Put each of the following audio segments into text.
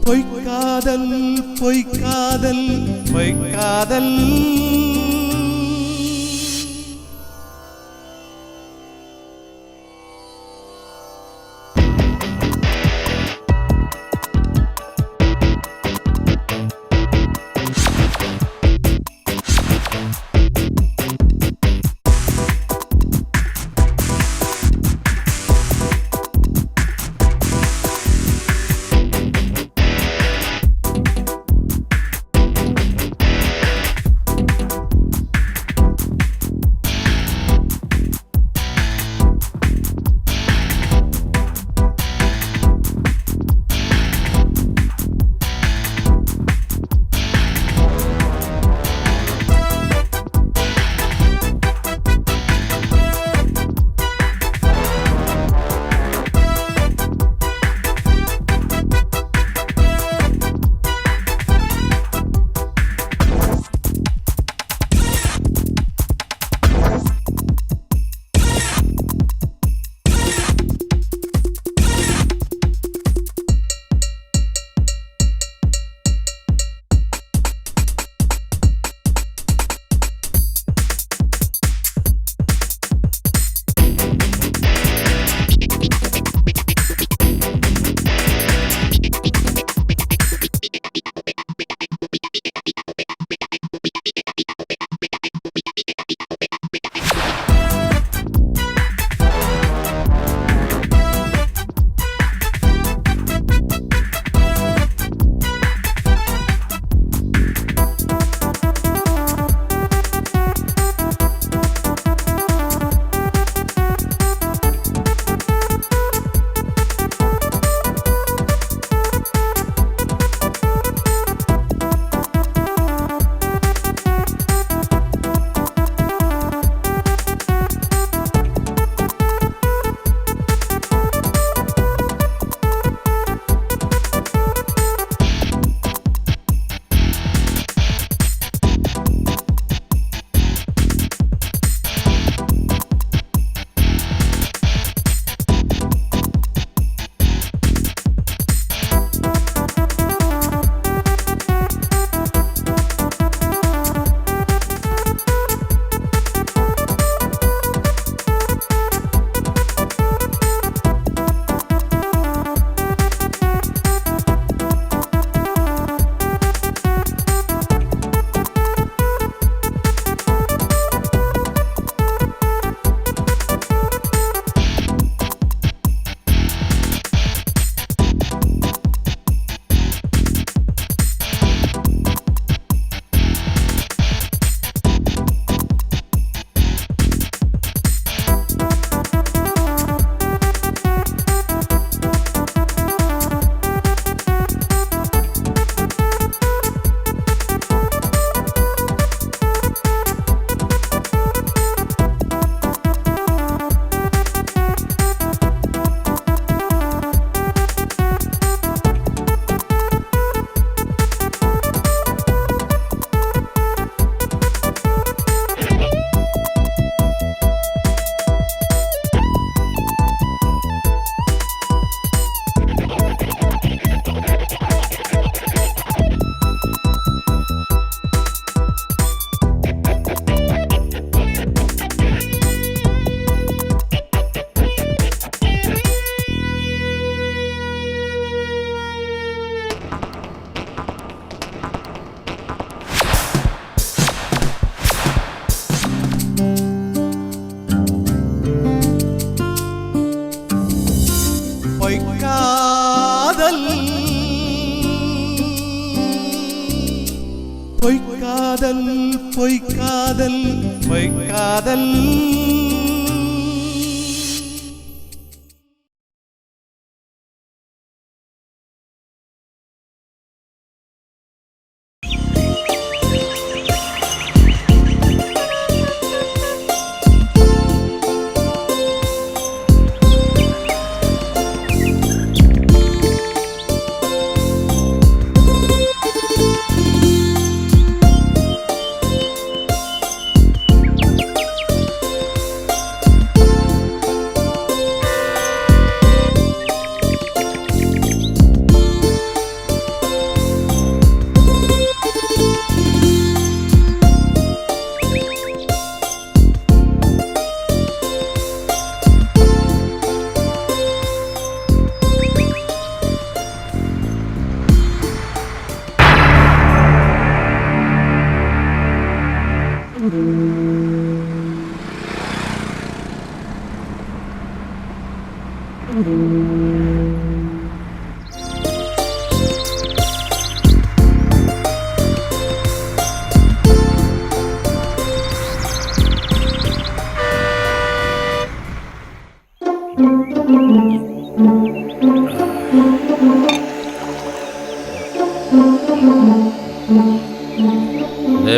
பொய்க்காதல் பொய்க்காதல் பொய்க்காதல் பொய்க்காதல் பொய்க்காதல் பொய்க்காதல்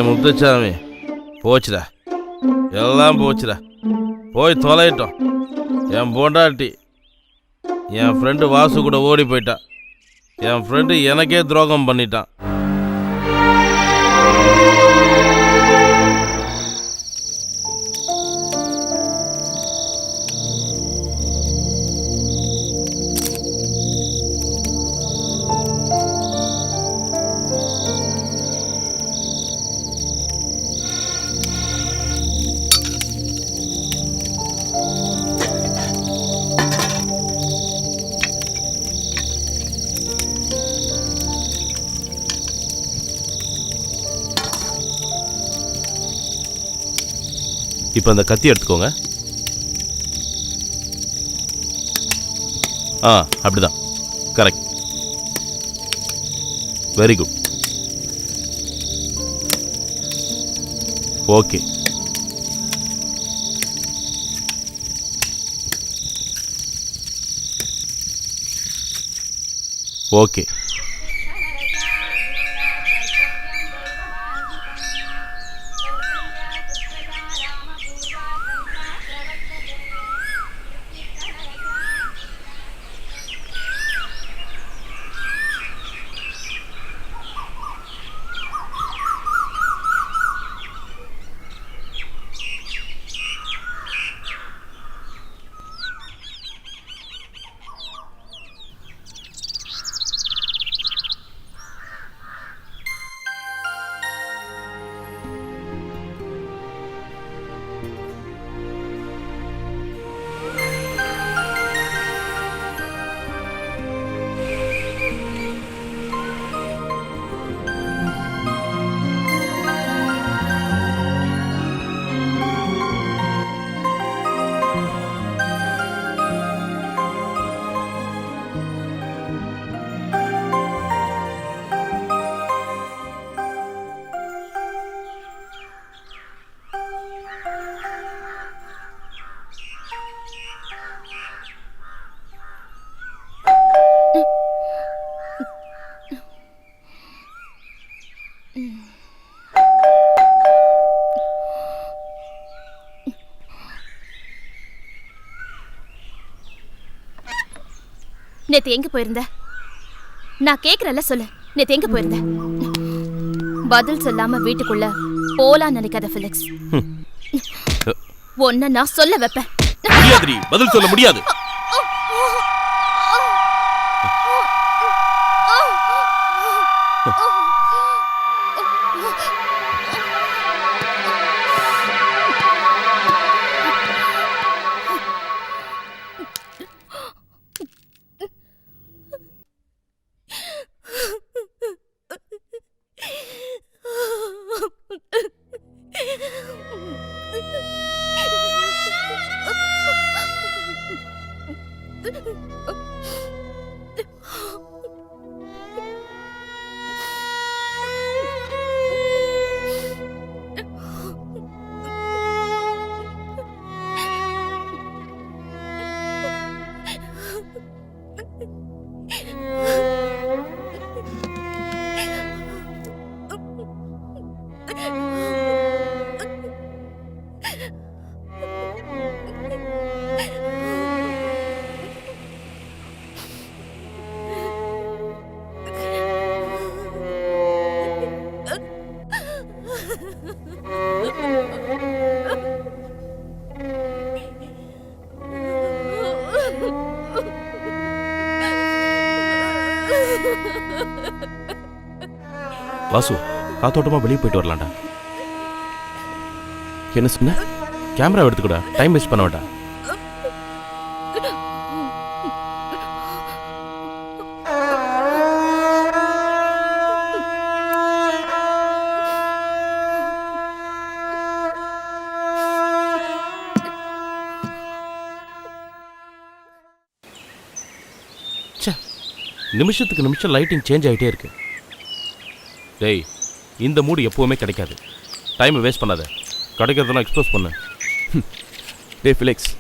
முத்துச்சாமி போச்சுடா, எல்லாம் போச்சுடா. போய் தொலையிட்டோம். என் பொண்டாட்டி என் ஃப்ரெண்டு வாசு கூட ஓடி போயிட்டான். என் ஃப்ரெண்டு எனக்கே துரோகம் பண்ணிட்டான். இப்போ அந்த கத்தி எடுத்துக்கோங்க. அப்படிதான், correct, very good, okay. Okay, நேத்து எங்க போயிருந்த? நான் கேக்குறல சொல்லு. நேத்து எங்க போயிருந்த? பதில் சொல்லாம வீட்டுக்குள்ள போலாம் நினைக்காத ஃபிலிக்ஸ். ஒன்ன நான் சொல்ல வைப்பேன். பதில் சொல்ல முடியாது. வாசு, காத்தோட்டமா வெளியே போயிட்டு வரலாம்டா. என்ன சொன்ன? கேமரா எடுத்துக்கூடா, டைம் வேஸ்ட் பண்ண வேண்டாம். நிமிஷத்துக்கு நிமிஷம் லைட்டிங் சேஞ்ச் ஆகிட்டே இருக்கு. டேய், இந்த மூடு எப்போவுமே கிடைக்காது. டைமை வேஸ்ட் பண்ணாத. கிடைக்கிறதெல்லாம் எக்ஸ்ப்ளோஸ் பண்ணு. டே ஃபிலிக்ஸ்,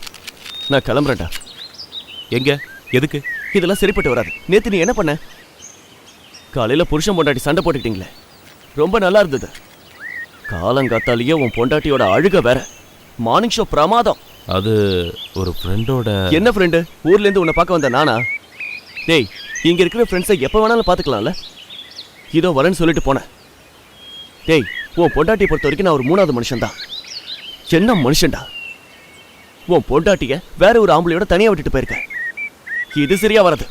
நான் கிளம்புறேன்டா. எங்க? எதுக்கு? இதெல்லாம் சரிப்பட்டு வராது. நேற்று நீ என்ன பண்ண? காலையில் புருஷன் பொண்டாட்டி சண்டை போட்டுக்கிட்டீங்களே, ரொம்ப நல்லா இருந்தது. காலங்காத்தாலேயே உன் பொண்டாட்டியோட அழுக வேற. மார்னிங் ஷோ பிரமாதம். அது ஒரு ஃப்ரெண்டோட. என்ன ஃப்ரெண்டு? ஊர்லேருந்து உன்னை பார்க்க வந்த நானா? டேய், இங்கே இருக்கிற ஃப்ரெண்ட்ஸை எப்போ வேணாலும் பார்த்துக்கலாம்ல. இதோ வரேன்னு சொல்லிட்டு போனேன். டேய், உன் பொண்டாட்டியை பொறுத்த வரைக்கும் நான் ஒரு 3வது மனுஷன்தான். என்ன மனுஷன்டா? உன் பொண்டாட்டிய வேற ஒரு ஆம்பளையோட தனியாக விட்டுட்டு போயிருக்க. இது சரியா வராது.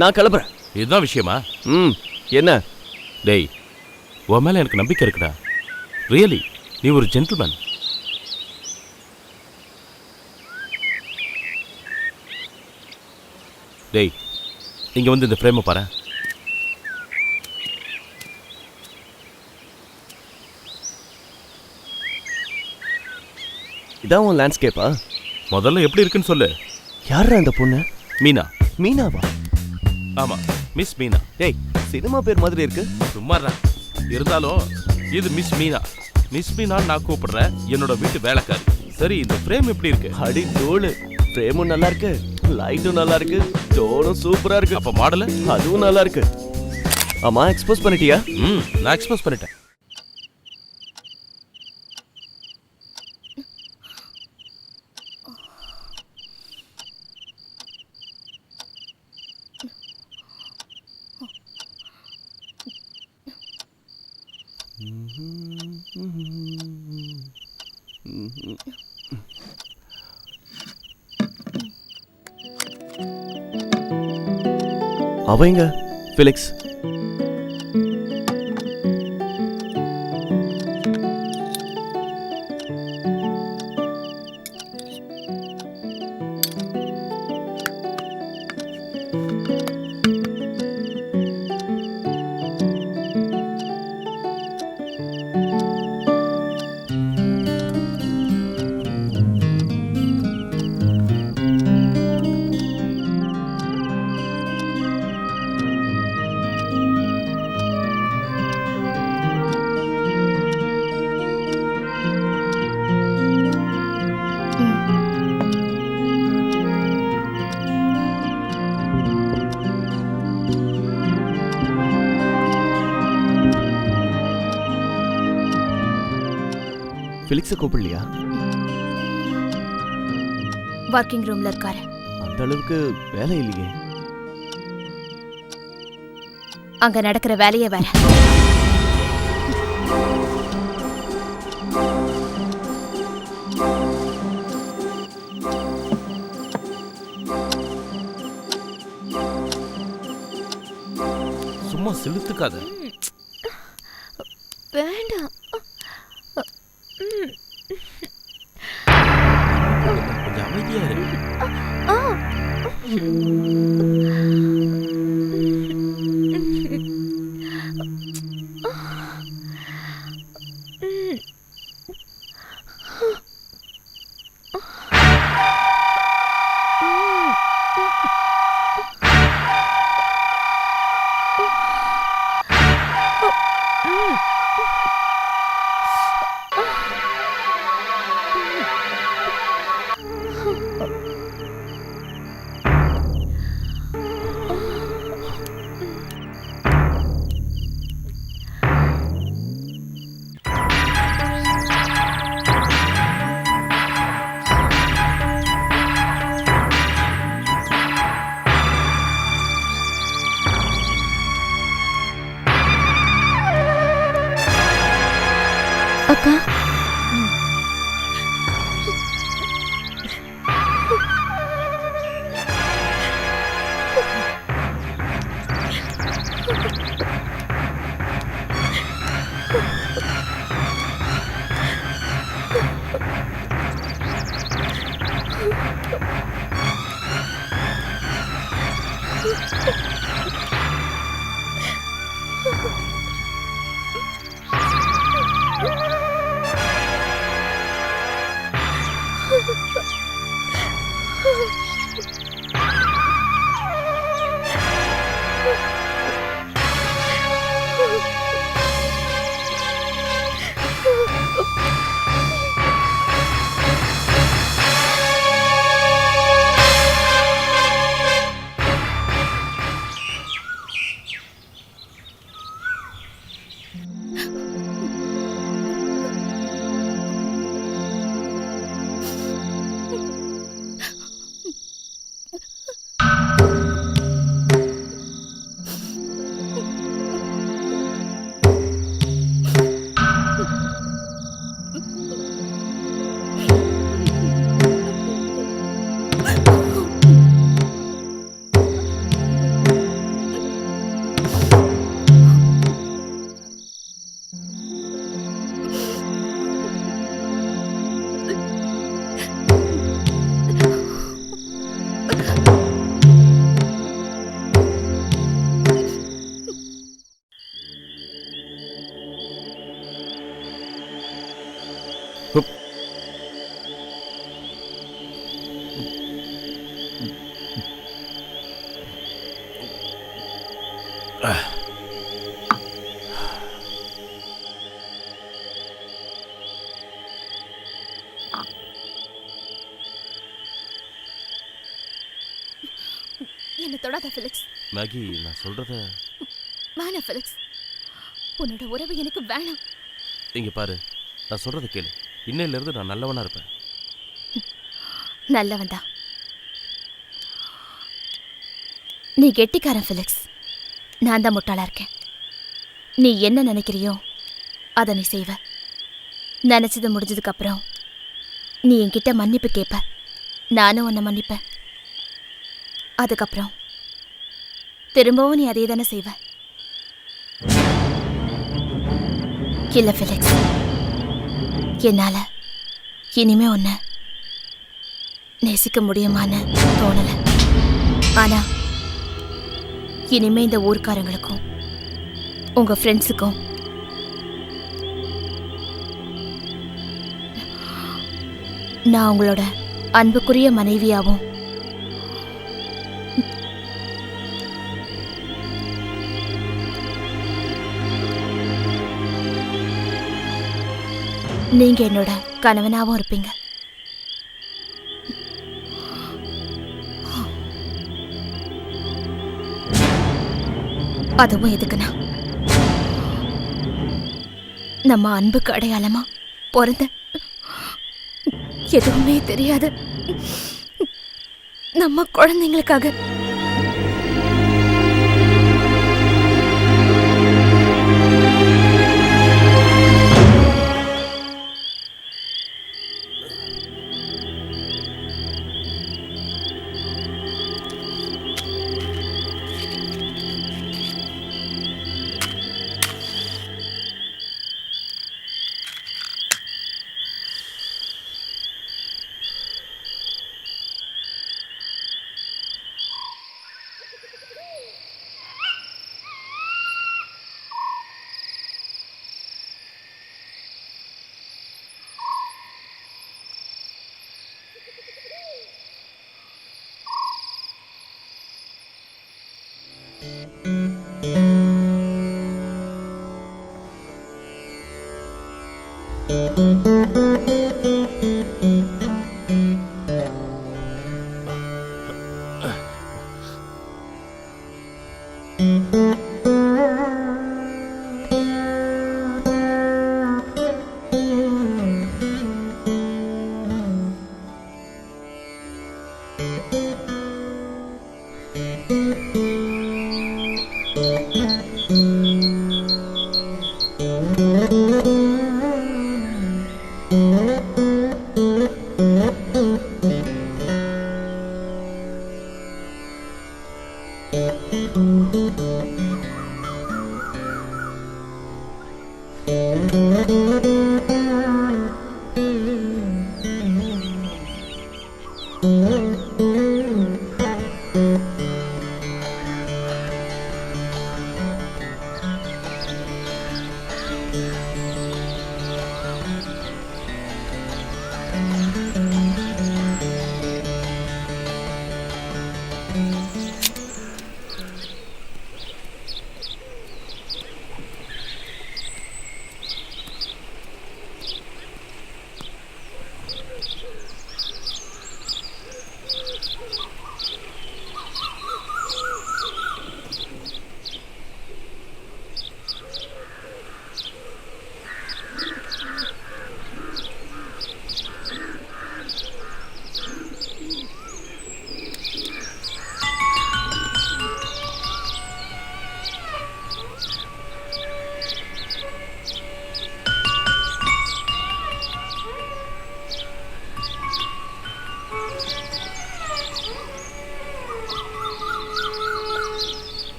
நான் கிளம்புறேன். இதுதான் விஷயமா? என்ன? டேய், உன் மேலே எனக்கு நம்பிக்கை இருக்குடா. ரியலி, நீ ஒரு ஜென்டில்மேன். டேய், இங்கே வந்து இந்த ஃப்ரேமை பாரு. இதான் உன் லேண்ட்ஸ்கேப்பா? முதல்ல எப்படி இருக்குன்னு சொல்லு. யாரா அந்த பொண்ணு? மீனா. மீனாவா? ஆமா, மிஸ் மீனா. டேய், சினிமா பேர் மாதிரி இருக்கு. சும்மாடா. இருந்தாலும் இது மிஸ் மீனா. மிஸ் மீனா நான் கூப்பிடுறேன், என்னோட வீட்டு வேலைக்காரி. சரி, இந்த ஃப்ரேம் எப்படி இருக்கு? அடி தோளு. ஃப்ரேமும் நல்லா இருக்கு, லைட்டும் நல்லா இருக்கு, டோனும் சூப்பரா இருக்கு. அப்ப மாடல் அதுவும் நல்லா இருக்கு. ஆமா, எக்ஸ்போஸ் பண்ணிட்டியா? நான் எக்ஸ்போஸ் பண்ணிட்டேன். அவங்க ஃபிலிக்ஸ். ஃபிலிக்ஸை கூப்பிடலையா? ஒர்க்கிங் ரூம்ல இருக்காரு. அந்த அளவுக்கு வேலை இல்லையே. அங்க நடக்கிற வேலையே வேற. சும்மா செலுத்துக்காத. வேண்டாம். கொஞ்சம் அமைதியா இரு. என்ன தொடாத ஃபிலிக்ஸ். மேகி, நான் சொல்றத வேணாம் ஃபிலிக்ஸ், உன்னோட உறவு எனக்கு வேணாம். இங்க பாரு, நான் சொல்றத கேளு. இன்னையில இருந்து நான் நல்லவனா இருப்பேன். நல்லவன்டா. நீ கெட்டிக்காரன் ஃபிலிக்ஸ், நான் தான் முட்டாளா இருக்கேன். நீ என்ன நினைக்கிறியோ அதை நீ செய்வ. நினைச்சது முடிஞ்சதுக்கு அப்புறம் நீ என்கிட்ட மன்னிப்பு கேட்ப, நானும் உன்னை மன்னிப்பேன். அதுக்கப்புறம் திரும்பவும் நீ அதே தானே செய்வ. இல்ல ஃபிலிக்ஸ், என்னால இனிமே உன்னை நேசிக்க முடியுமான்னு தோணல. ஆனா இனிமே இந்த ஊர்க்காரங்களுக்கும் உங்க ஃப்ரெண்ட்ஸுக்கும் நான் உங்களோட அன்புக்குரிய மனைவியாவும் நீங்க என்னோட கணவனாவும் இருப்பீங்க. அதுவும் எதுக்குன்னா, நம்ம அன்புக்கு அடையாளமா பிறந்த எதுவுமே தெரியாது நம்ம குழந்தைங்களுக்காக.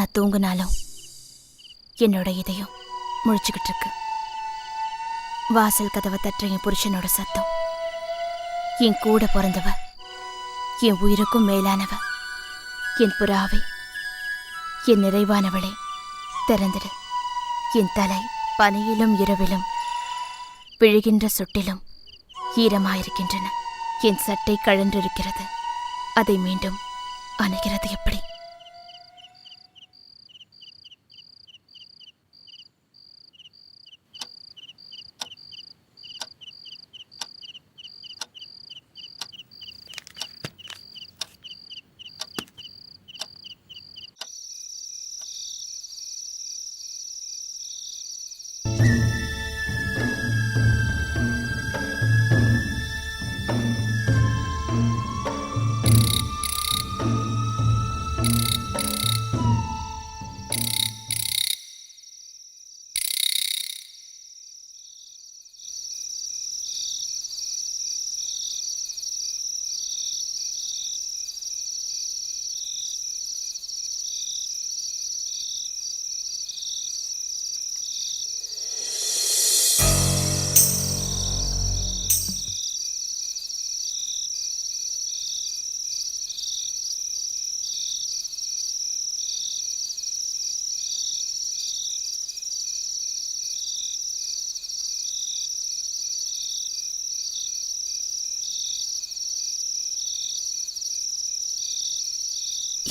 நான் தூங்குனாலும் என்னோட இதயம் முழிச்சுக்கிட்டு இருக்கு. வாசல் கதவை தட்டுற என் புருஷனோட சத்தம், என் கூட பிறந்தவ, என் உயிருக்கும் மேலானவ, என் புறாவே, என் நிறைவானவளே திறந்திடு. என் தலை பனியிலும் இரவிலும் விழுகின்ற சொட்டிலும் ஈரமாயிருக்கின்றன. என் சட்டை கழன்றிருக்கிறது, அதை மீண்டும் அணைகிறது எப்படி?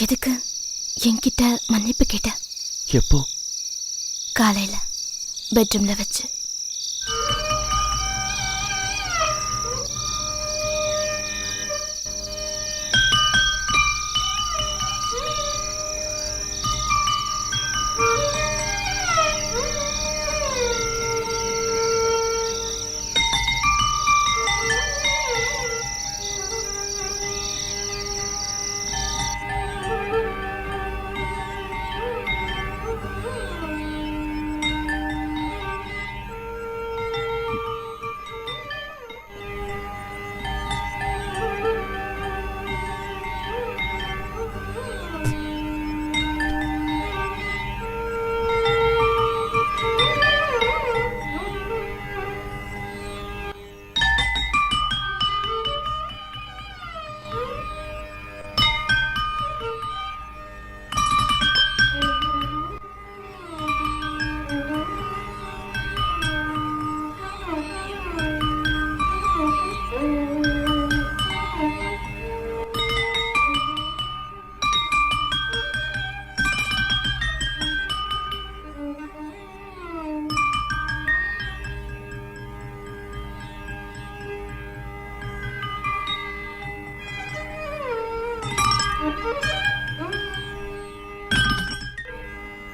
எதுக்கு என்கிட்ட மன்னிப்பு கேட்ட? எப்போ? காலையில பெட்ரூம்ல வச்சு.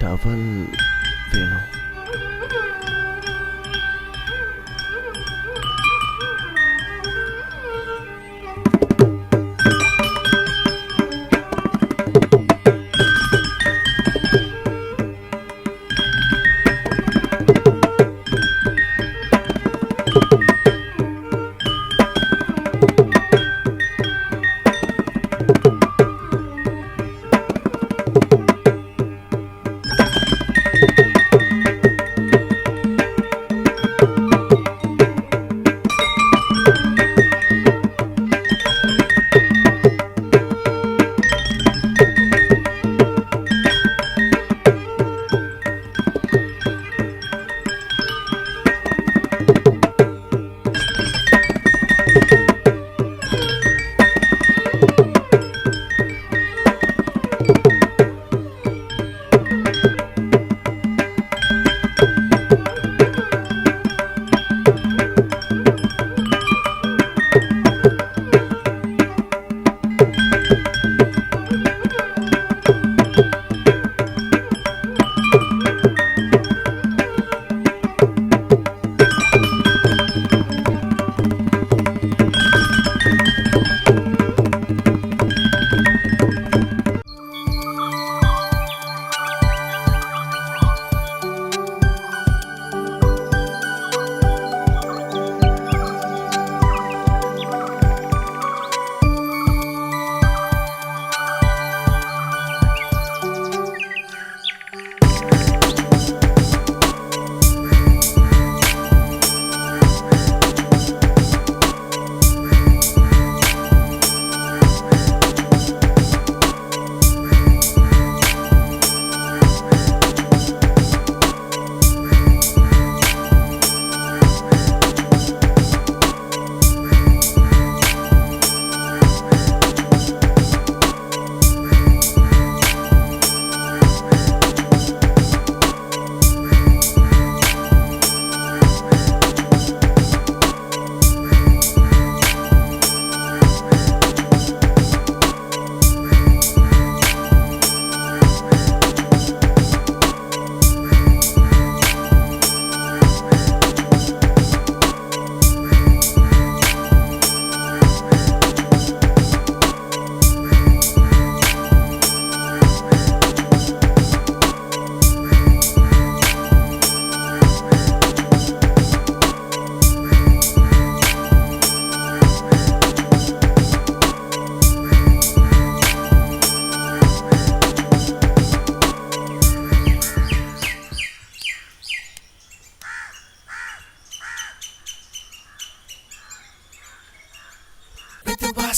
டவல் வேணும்.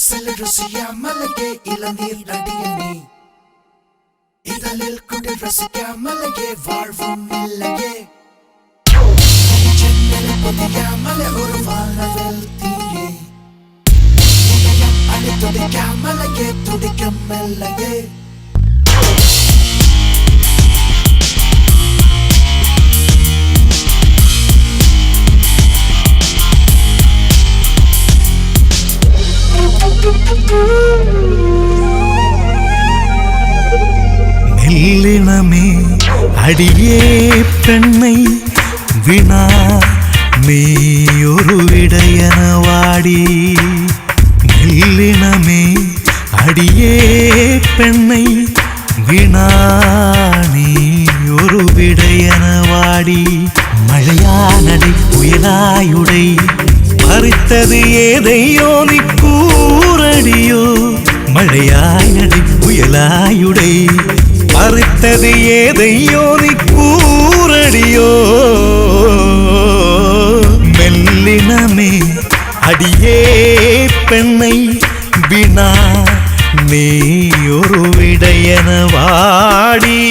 சில ருசியாமலையே இளநீர் நடியனே இதழில் கொண்டு ரசிக்காமலையே வாழ்வும் இல்லையே ஜன்னல் பொதியாமலை ஒரு வானவில் தீயே இதயம் அடி துடிக்காமலையே துடிக்கும் இல்லையே மெல்லினமே அடியே பெண்ணை வினா நீ ஒரு விடையன வாடி மெல்லினமே அடியே பெண்ணை வினா நீ ஒரு விடையன வாடி மழையானடை புயலாயுடை பறித்தது ஏதையோ நீ கூரடியோ மழையாயடை புயலாயுடை பறித்தது ஏதையோ நீ கூரடியோ மெல்லினமே அடியே பெண்ணை வினா நீ ஒரு விடையன வாடி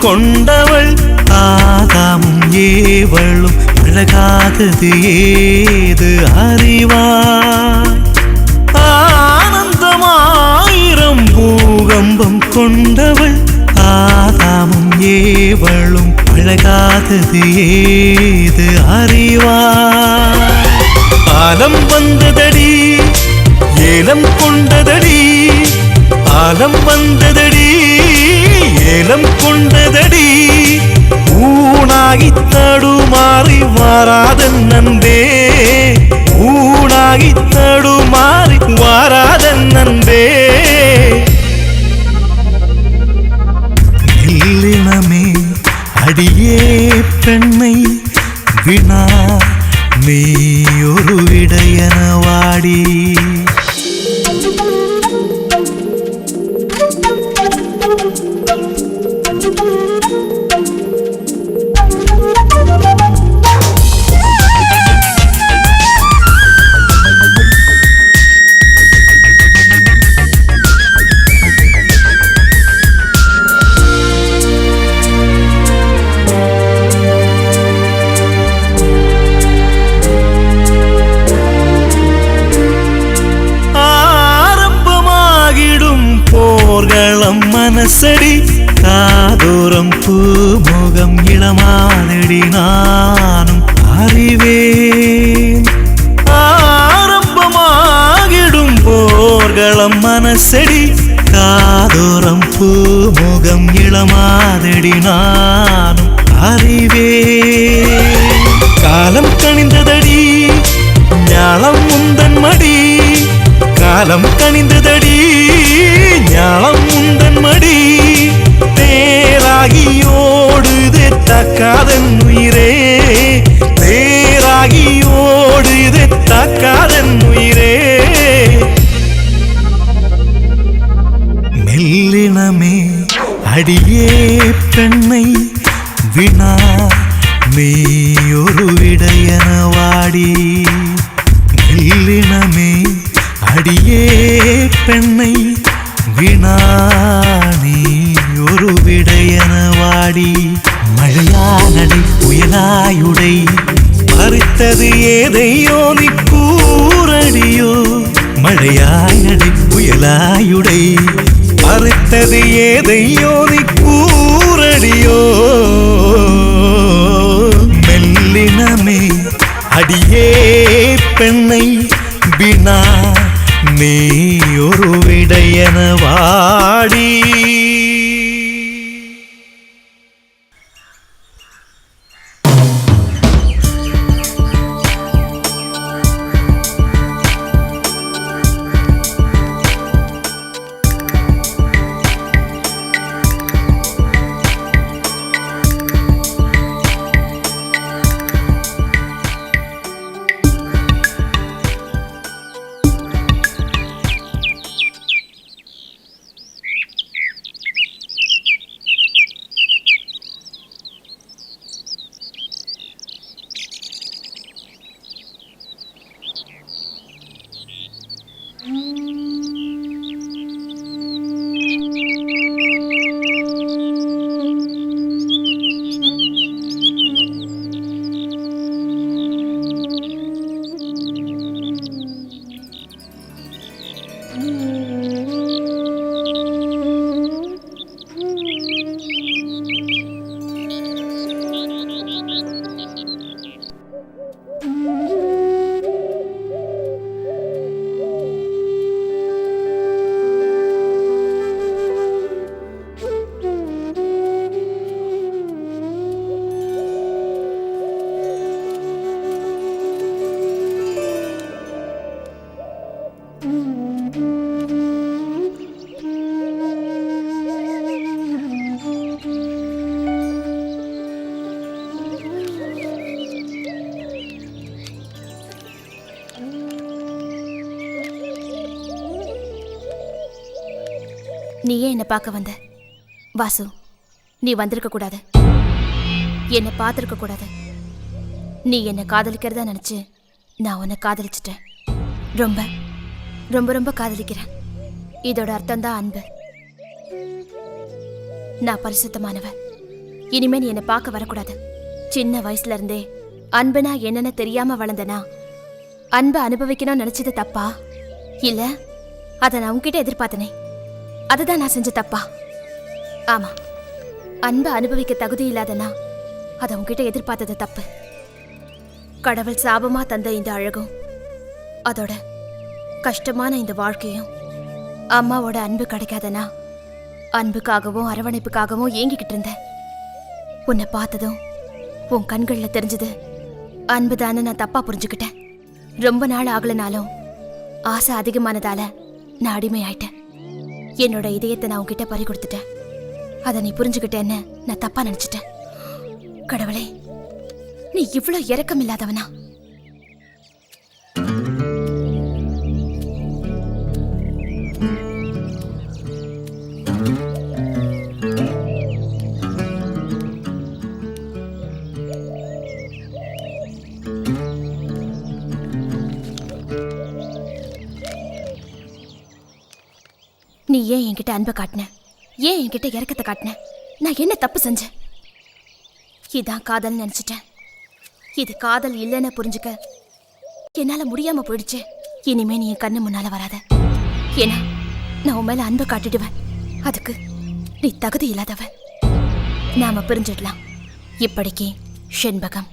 கொண்டவள் ஆதாமும் ஏவளும் அழகாதது ஏது அறிவாய் ஆனந்தமாயிரம் பூகம்பம் கொண்டவள் ஆதாமும் ஏவளும் அழகாதது ஏது அறிவாய் ஆலம் வந்ததடி ஏலம் கொண்டதடி ஆலம் வந்ததடி ஏலம் கொண்டதடி ஊனாகி தடுமாறி வாராதன் நந்தே ஊனாகி தடுமாறி வாராதன் நந்தே மெல்லினமே அடியே பெண்ணை வினா நீ ஒரு விடையன வாடி மனசடி காதோரம் பூமுகம் இளமானடி நானும் அறிவேன் ஆரம்பமாகிடும் போர்களும் மனசடி காதோரம் பூமுகம் இளமானடி நானும் அறிவேன் காலம் கணிந்ததடி ஞாலம் முந்தன் மடி காலம் கணிந்ததடி ஞாலம் முந்தன் மடி தேராகியோடுது தக்காதன் உயிரே தேராகியோடுது தக்காதன் உயிரே மெல்லினமே அடியே பெண்ணை வினா நீ ஒரு விடையன வாடி மெல்லினமே அடியே பெண்ணை வினா நீ ஒரு விடையன வாடி மழையானடை புயலாயுடை பறித்தது ஏதையோ நீ கூரடியோ மழையானடை புயலாயுடை பறித்தது ஏதையோ நீ கூரடியோ மெல்லினமே அடியே பெண்ணை வினா நீ ஒரு விடையன வாடி நீ ஏன் என்னை பார்க்க வந்த? வாசு, நீ வந்திருக்க கூடாது, என்னை பார்த்துருக்க கூடாது. நீ என்னை காதலிக்கிறதா நினைச்சு நான் உன்னை காதலிச்சிட்டேன். ரொம்ப ரொம்ப ரொம்ப காதலிக்கிறேன். இதோட அர்த்தம் தான் அன்பு. நான் பரிசுத்தமானவ. இனிமே நீ என்னை பார்க்க வரக்கூடாது. சின்ன வயசுல இருந்தே அன்புனா என்னன்னு தெரியாம வளர்ந்தனா அன்பை அனுபவிக்கணும்னு நினைச்சது தப்பா? இல்ல அதை நான் உன்கிட்ட எதிர்பார்த்தனே, அதுதான் நான் செஞ்ச தப்பா? ஆமா, அன்பை அனுபவிக்க தகுதி இல்லாதனா அதை உன்கிட்ட எதிர்பார்த்தது தப்பு. கடவுள் சாபமா தந்த இந்த அழகும் அதோட கஷ்டமான இந்த வாழ்க்கையும் அம்மாவோட அன்பு கிடைக்காதனா அன்புக்காகவும் அரவணைப்புக்காகவும் ஏங்கிக்கிட்டு இருந்தேன். உன்னை பார்த்ததும் உன் கண்களில் தெரிஞ்சது அன்புதான்னு நான் தப்பா புரிஞ்சுக்கிட்டேன். ரொம்ப நாள் ஆகலனாலும் ஆசை அதிகமானதால நான் அடிமையாயிட்டேன். என்னோட இதயத்தை நான் உன்கிட்ட பறி கொடுத்துட்டேன். அதை நீ புரிஞ்சுக்கிட்டேன்னு நான் தப்பா நினைச்சிட்டேன். கடவுளே, நீ இவ்வளோ இரக்கம் இல்லாதவனா? நீ ஏன் என்கிட்ட அன்பை காட்டின? ஏன் என்கிட்ட இறக்கத்தை காட்டின? நான் என்ன தப்பு செஞ்சேன்? இதான் காதல் நினைச்சிட்டேன். இது காதல் இல்லைன்னு புரிஞ்சுக்க என்னால முடியாம போயிடுச்சு. இனிமே நீ என் கண்ணு முன்னால வராத. ஏன்னா நான் உன் மேல அன்பை காட்டிடுவேன். அதுக்கு நீ தகுதி இல்லாதவன். நாம பிரிஞ்சிடலாம். இப்படிக்கு செண்பகம்.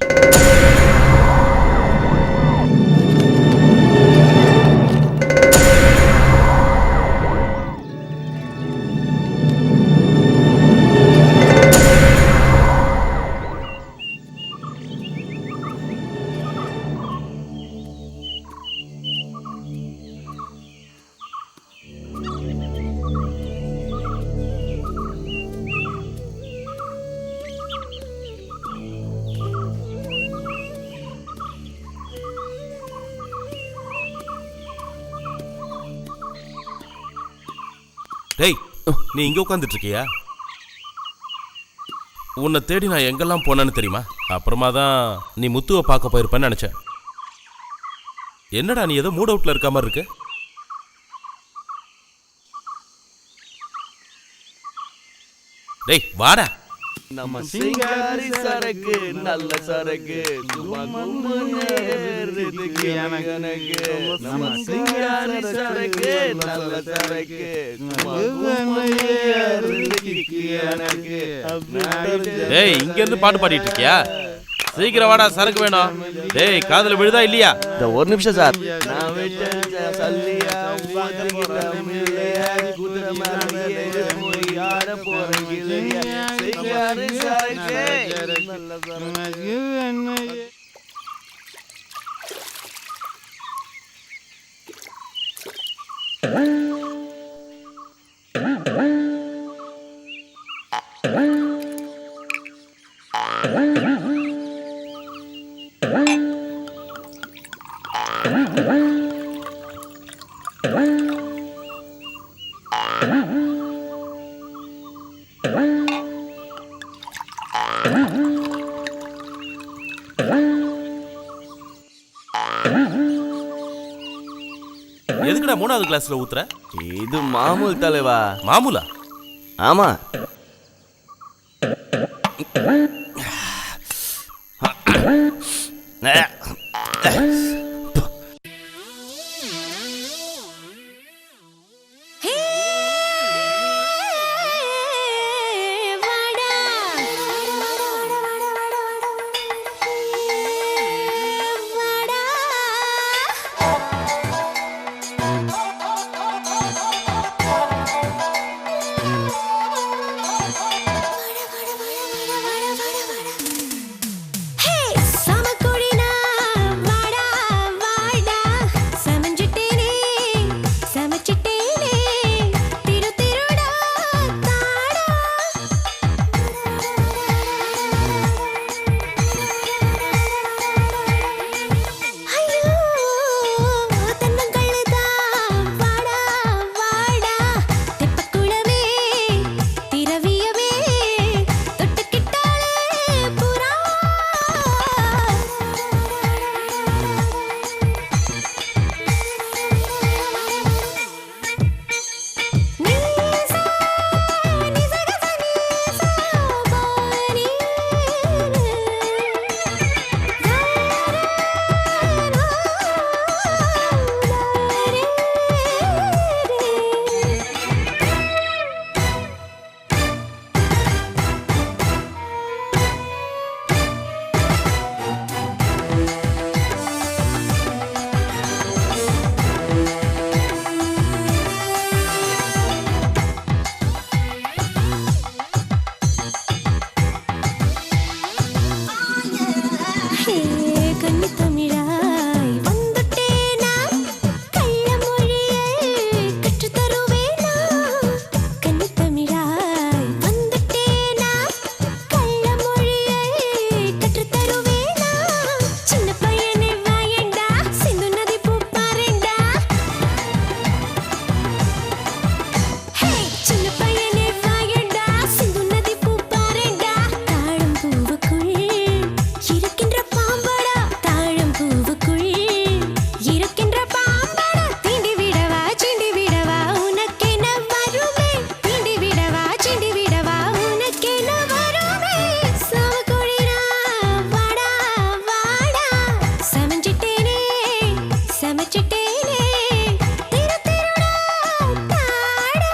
டேய், நீ இங்கே உட்காந்துட்டு இருக்கியா? உன்னை தேடி நான் எங்கெல்லாம் போனேன்னு தெரியுமா? அப்புறமா தான் நீ முத்துவை பார்க்க போயிருப்பேன்னு நினச்சேன். என்னடா நீ ஏதோ மூட் அவுட்டில் இருக்க மாதிரி இருக்கு? டேய் வாடா. நம்ம சிங்காரி சரக்கு நல்ல சரக்கு நம்ம சிங்காரி சரக்கு நல்ல சரக்கு டேய், இங்க இருந்து பாட்டு பாடிட்டு இருக்கியா? சீக்கிரம் வாடா, சரக்கு வேணும். டேய், காதுல விழுதா இல்லையா? இந்த ஒரு நிமிஷம் சார். எதுக்குடா மூணாவது கிளாஸ்ல ஊத்துற? இது மாமூல் தலைவா. மாமூலா? ஆமா. சமைச்சிட்டேனே திரு திருடா தாடா.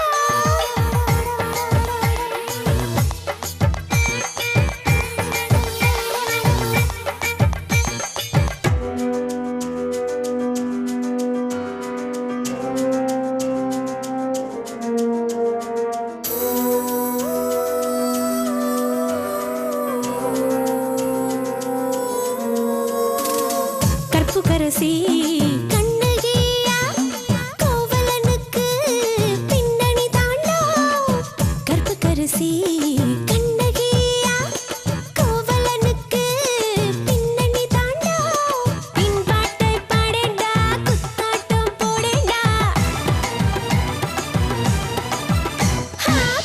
கற்புக்கரசி கண்ணகியா கோவலனுக்கு பின்னணி தாண்டா. கற்புக்கரசி கண்ணகியா கோவலனுக்கு பின்னணி தாண்டா. பின்பாட்டை பாடேண்டா குத்தாட்டம் போடேண்டா.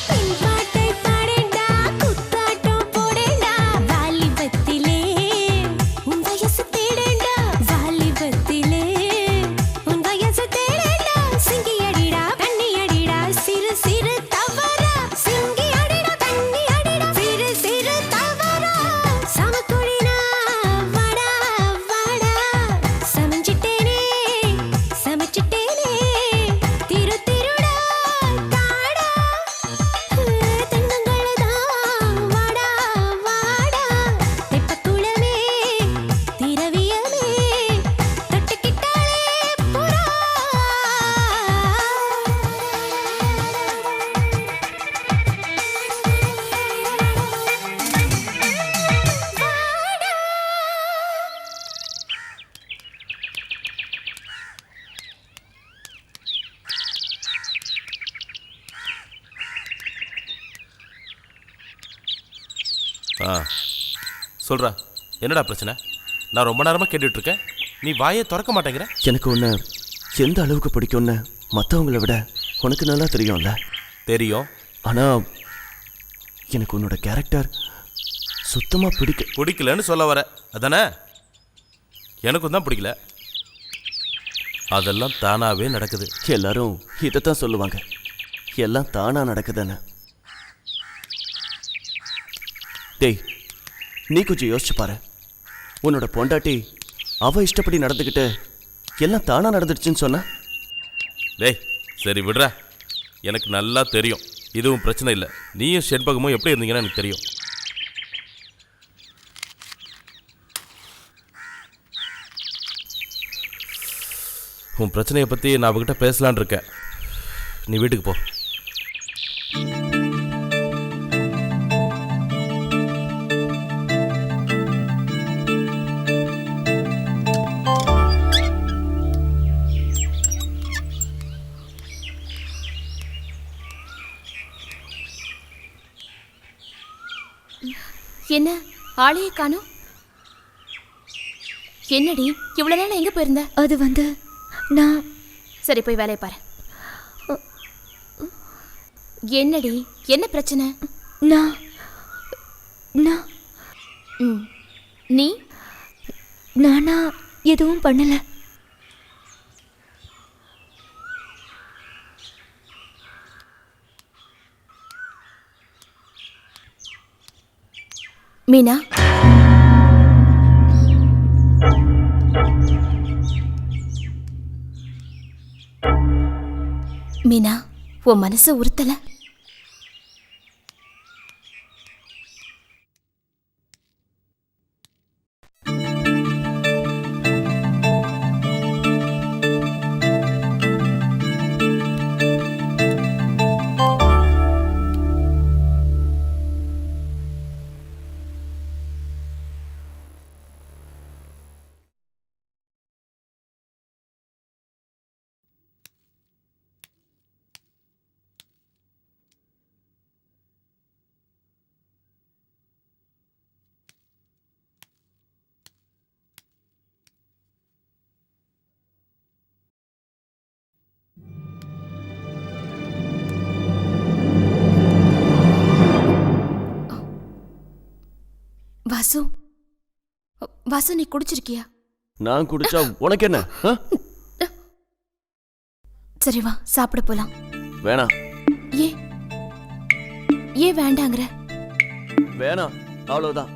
பின்பாட்டை பாடேண்டா குத்தாட்டம் போடேண்டா. வாலிபத்திலே உன் வயசு தேடேண்டா. வாலிபத்திலே உன் வயசு தேடேண்டா. சிங்கி அடிடா தண்ணி அடிடா சிறு சிறு தவறா. சிங்கி அடிடா தண்ணி அடிடா சிறு சிறு தவறா. சமக்குழினா வாடா வாடா. சமைச்சிட்டேனே சமைச்சிட்டேனே திரு திருடா தாடா. தென்னங்கள்தான் வாடா வாடா. தெப்பக்குளமே திரவியமே தொட்டுக்கிட்டாலே புறா. வாடா. ஆ சொல்கிறா, என்னடா பிரச்சனை? நான் ரொம்ப நேரமாக கேட்டுட்ருக்கேன், நீ வாயே திறக்க மாட்டேங்கிற. எனக்கு உன்னை எந்த அளவுக்கு பிடிக்கும்னு மற்றவங்கள விட உனக்கு நல்லா தெரியும்ல. தெரியும். ஆனால் எனக்கு உன்னோட கேரக்டர் சுத்தமாக பிடிக்கலன்னு சொல்ல வர அதானே? எனக்கும் தான் பிடிக்கல. அதெல்லாம் தானாகவே நடக்குது. எல்லாரும் இதைத்தான் சொல்லுவாங்க, எல்லாம் தானா நடக்குதுன்னு. டேய், நீ கொஞ்சம் யோசிச்சு பாரு. உன்னோட பொண்டாட்டி அவ இஷ்டப்படி நடந்துக்கிட்டு எல்லாம் தானா நடந்துடுச்சுன்னு சொன்ன. டேய் சரி விடுற, எனக்கு நல்லா தெரியும் இதுவும் பிரச்சனை இல்லை. நீயும் ஷெட்பகமும் எப்படி இருந்தீங்கன்னு எனக்கு தெரியும். உன் பிரச்சனையை பற்றி நான் அவகிட்ட பேசலான் இருக்கேன். நீ வீட்டுக்கு போ. என்ன ஆளையே காணோம்? என்னடி இவ்வளவு நேரம் எங்க போயிருந்த? அது வந்து நான் சரி போய் வேலையை பாரு. என்னடி என்ன பிரச்சனை? நான் நான் ம், நீ நானா எதுவும் பண்ணல. மீனா, மீனா உன் மனசை உறுத்தல? வாசு, வாசு நீ குடிச்சிருக்கியா? நான் குடிச்சா உனக்கு என்ன? சரி வா சாப்பிட போலாம். வேணாம். ஏன் வேண்டாங்கிற? வேணாம், அவ்வளவுதான்.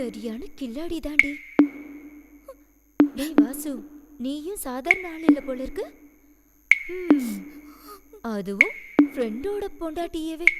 சரியான கில்லாடி தாண்டி. டேய் வாசு, நீயும் சாதாரண ஆள் இல்ல போல இருக்கு. அதுவும் ஃப்ரெண்டோட பொண்டாட்டியவே.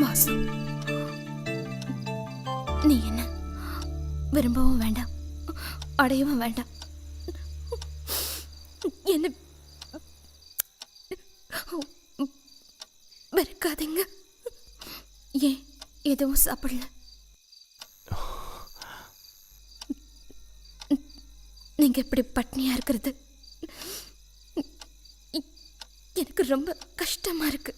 வாசு, நீ என்ன விரும்பவும் வேண்டாம், அடையவும் வேண்டாம். என்ன வெறுக்காதீங்க. ஏன் எதுவும் சாப்பிடல? நீங்க இப்படி பட்னியா இருக்கிறது எனக்கு ரொம்ப கஷ்டமா இருக்கு.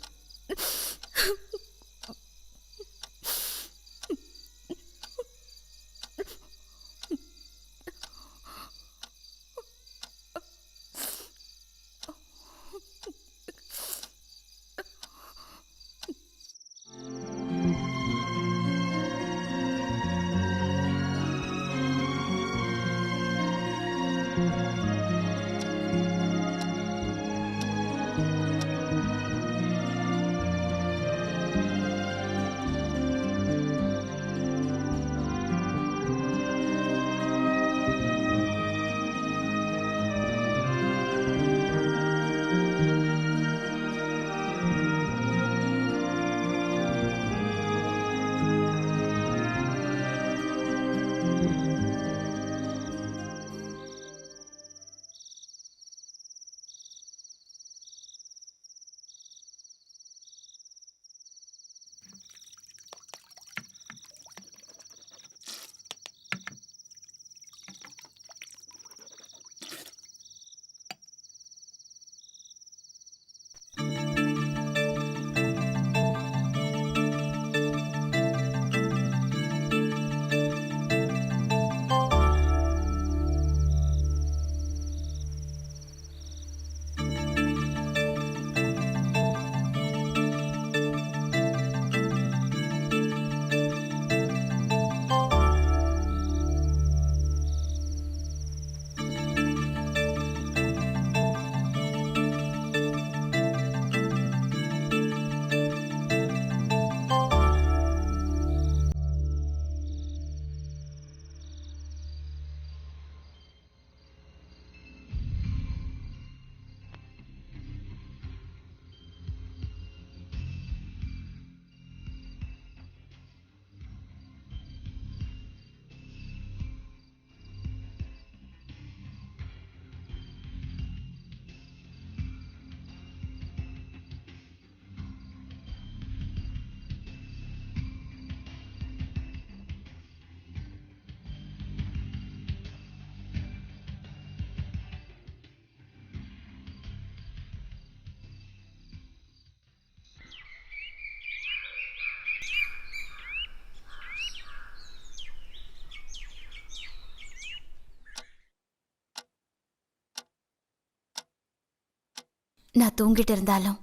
நான் தூங்கிட்டு இருந்தாலும்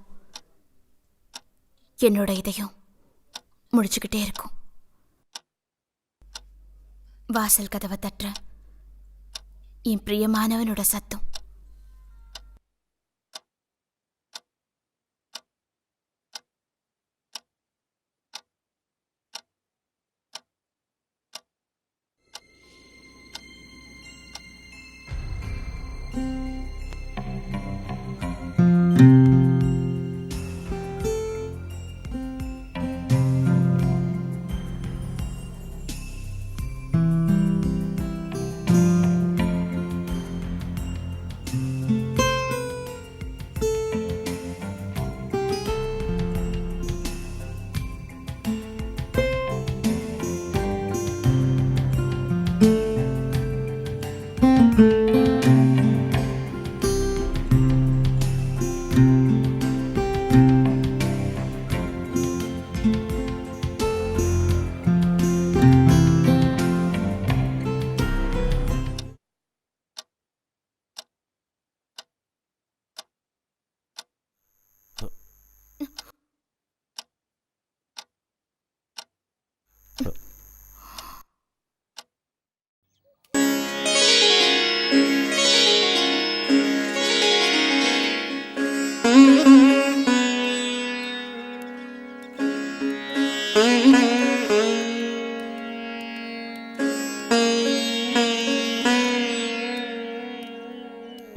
என்னோட இதயம் முடிச்சுக்கிட்டே இருக்கும். வாசல் கதவை தட்டுற என் பிரியமானவனோட சத்தம்.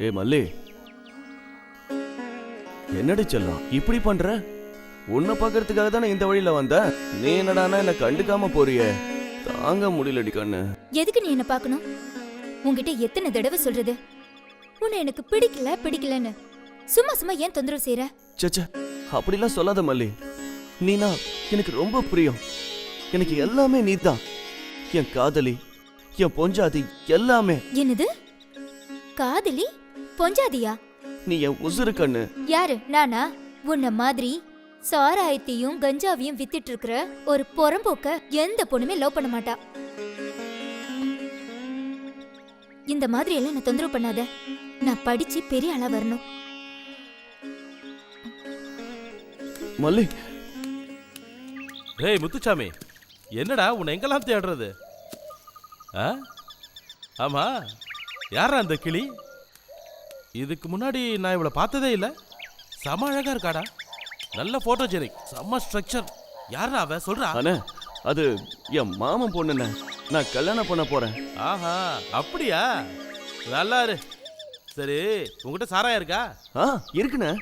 ஏ மல்லி, என்னடி செல்லம் இப்படி பண்ற? உன்னை பார்க்கறதுக்காக தானே இந்த வழியில வந்த. நீ என்னடானா என்ன கண்டுக்காம போறியே, தாங்க முடியலடி கண்ணு. எதுக்கு நீ என்ன பார்க்கணும்? உன்கிட்ட எத்தனை தடவை சொல்றது உன்னை எனக்கு பிடிக்கலன்னு? சும்மா சும்மா ஏன் தொந்தரவு செய்யற? சச்ச, அப்படிலாம் சொல்லாத மல்லி. நீனா எனக்கு ரொம்ப பிரியம். எனக்கு எல்லாமே நீதான். என் காதலி, என் பொஞ்சாதி, எல்லாமே. என்னது காதலி பொஞ்சாதியா? நீ என் உசுறு கண்ணு. யாரு நானா? உன்ன மாதிரி சாராயத்தையும் கஞ்சாவையும் வித்துட்டு இருக்கிற ஒரு புறம்போக்க எந்த பொண்ணுமே லவ் பண்ண மாட்டா. இந்த மாதிரி எல்லாம் என்ன தொந்தரவு பண்ணாத. நான் படிச்சு பெரிய ஆளா வரணும். மல்லி. டேய் முத்துச்சாமி, என்னடா உன்னை எங்கெல்லாம் தேடுறது? ஆமா, யாரா அந்த கிளி? இதுக்கு முன்னாடி நான் இவளை பார்த்ததே இல்லை. செம அழகா இருக்காடா, நல்ல போட்டோஜெனிக், செம்ம ஸ்ட்ரக்சர். யாரா அவ? சொல்றா. அண்ணே, அது என் மாமன் பொண்ணுண்ணே. நான் கல்யாணம் பண்ண போறேன். ஆஹா, அப்படியா? நல்லா இரு. சரி, உங்ககிட்ட சாராயம் இருக்கா? இருக்குண்ணே.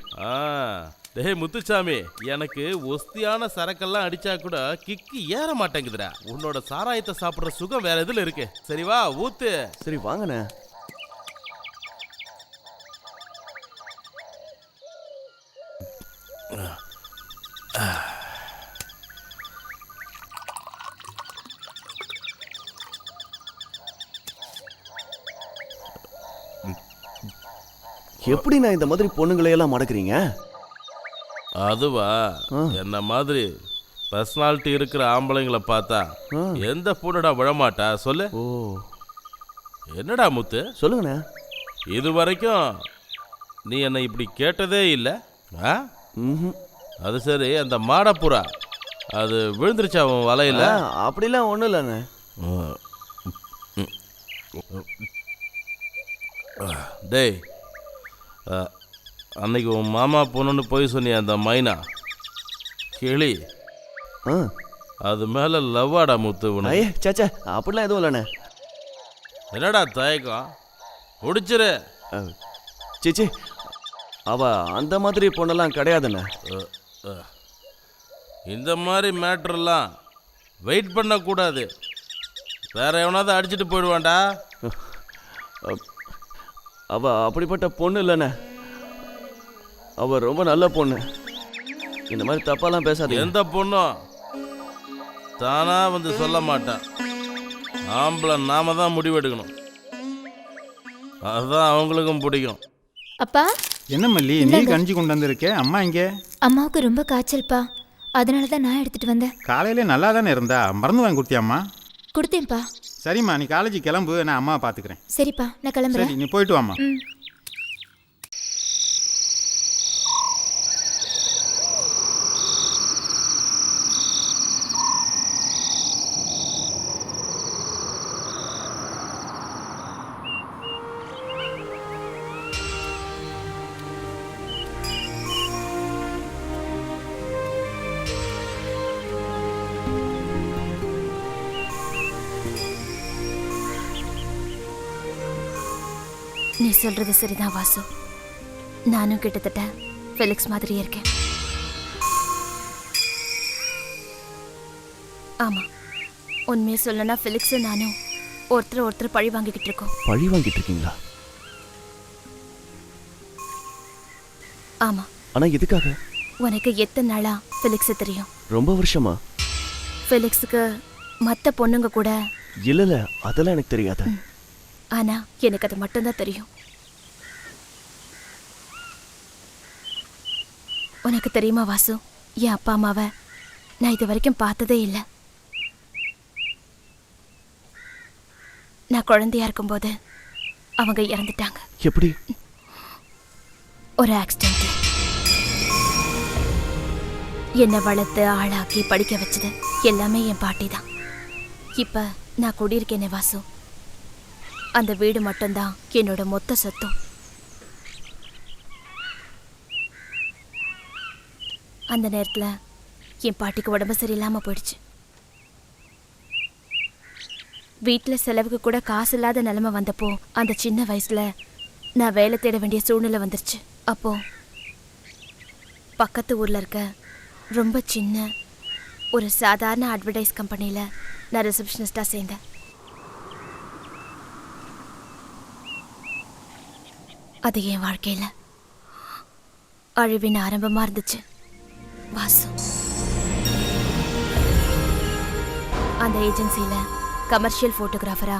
டேய் முத்துச்சாமி, எனக்கு ஒஸ்தியான சரக்கெல்லாம் அடிச்சா கூட கிக்கு ஏற மாட்டேங்குதுடா. உன்னோட சாராயத்தை சாப்பிடுற சுகம் வேற எதுல இருக்கு? சரி வா, ஊத்து. சரி வாங்கண்ணே. எப்படி நான் இந்த மாதிரி பொண்ணுங்களையெல்லாம் மடக்குறீங்க? அதுவா, என்ன மாதிரி பர்சனாலிட்டி இருக்கிற ஆம்பளைங்களை பார்த்தா எந்த பொண்ணுடா விழமாட்டா சொல்லு? ஓ, என்னடா முத்து? சொல்லுங்கண்ணே. இது வரைக்கும் நீ என்னை இப்படி கேட்டதே இல்லை. அது சரி, அந்த மாடப்புறா அது விழுந்துருச்சா அவன் வலையில? அப்படிலாம் ஒன்றும் இல்லைண்ணே. டேய், அன்னைக்கு உன் மாமா பொண்ணுன்னு போய் சொன்னிய அந்த மைனா கிளி, அது மேல லவ்வாடா முத்து உனக்கு? சேச்சா, அப்படிலாம் எதுவும் இல்லைண்ணே. என்னடா தயக்கம்? முடிச்சிரு. சேச்சி, அவ அந்த மாதிரி பொண்ணெல்லாம் கிடையாதுண்ணே. இந்த மாதிரி மேட்ரெல்லாம் வெயிட் பண்ணக்கூடாது. வேற எவனாவது அடிச்சுட்டு போயிடுவான்டா. அவ அப்படிப்பட்ட பொண்ணு இல்லைண்ணே. அவ ரொம்ப நல்ல பொண்ணு. இந்த மாதிரி தப்பாலாம் பேசாது. எந்த பொண்ணும் தானா வந்து சொல்ல மாட்டான். ஆம்பளை நாம தான் முடிவெடுக்கணும். அதுதான் அவங்களுக்கும் பிடிக்கும். அப்பா. என்ன மல்லி, நீ கஞ்சி கொண்டு வந்திருக்க? அம்மா இங்கே? அம்மாவுக்கு ரொம்ப காய்ச்சல்ப்பா, அதனால தான் நான் எடுத்துட்டு வந்தேன். காலையில நல்லா தானே இருந்தா, மருந்து வாங்கி கொடுத்தியாம்மா? கொடுத்தேன்ப்பா. சரிம்மா, நீ காலேஜ் கிளம்பு, நான் அம்மாவை பார்த்துக்கிறேன். சரிப்பா, நான் கிளம்புறேன். சரி, நீ போயிட்டு வாம்மா. நீ சொல்றது சரிதான் வாசு. நானும் கிட்டத்தட்ட ஃபெலிக்ஸ் மாதிரியே இருக்கேன். ஆமா, உண்மையை சொல்லனா ஃபெலிக்ஸும் நானும் ஒருத்தர் பழி வாங்கிக்கிட்டு இருக்கோம். பழி வாங்கிட்டு இருக்கீங்களா? ஆமா. ஆனா எதுக்காக? உனக்கு எத்தனை நாளா ஃபெலிக்ஸை தெரியும்? ரொம்ப வருஷமா. ஃபெலிக்ஸுக்கு மற்ற பொண்ணுங்க கூட இல்ல அதெல்லாம் எனக்கு தெரியாது. ஆனா எனக்கு அது மட்டும்தான் தெரியும். உனக்கு தெரியுமா வாசு, என் அப்பா அம்மாவை நான் இது வரைக்கும் பார்த்ததே இல்லை. நான் குழந்தையா இருக்கும்போது அவங்க இறந்துட்டாங்க. எப்படி? ஒரு ஆக்சிடென்ட். என்னை வளர்த்து ஆளாக்கி படிக்க வச்சது எல்லாமே என் பாட்டி தான். இப்ப நான் குடியிருக்கேனே வாசு, அந்த வீடு மட்டும்தான் என்னோட மொத்த சொத்தும். அந்த நேரத்துல என் பாட்டிக்கு உடம்பு சரியில்லாம போயிடுச்சு. வீட்டுல செலவுக்கு கூட காசு இல்லாத நிலைமை வந்தப்போ அந்த சின்ன வயசுல நான் வேலை தேட வேண்டிய சூழ்நிலை வந்துருச்சு. அப்போ பக்கத்து ஊர்ல இருக்க ரொம்ப சின்ன ஒரு சாதாரண அட்வர்டைஸ் கம்பெனியில நான் ரிசப்ஷனிஸ்டா சேர்ந்தேன். அது என் வாழ்க்கையில அழிவின் ஆரம்பமா இருந்துச்சு வாசு. அந்த ஏஜென்சியில கமர்ஷியல் போட்டோகிராஃபரா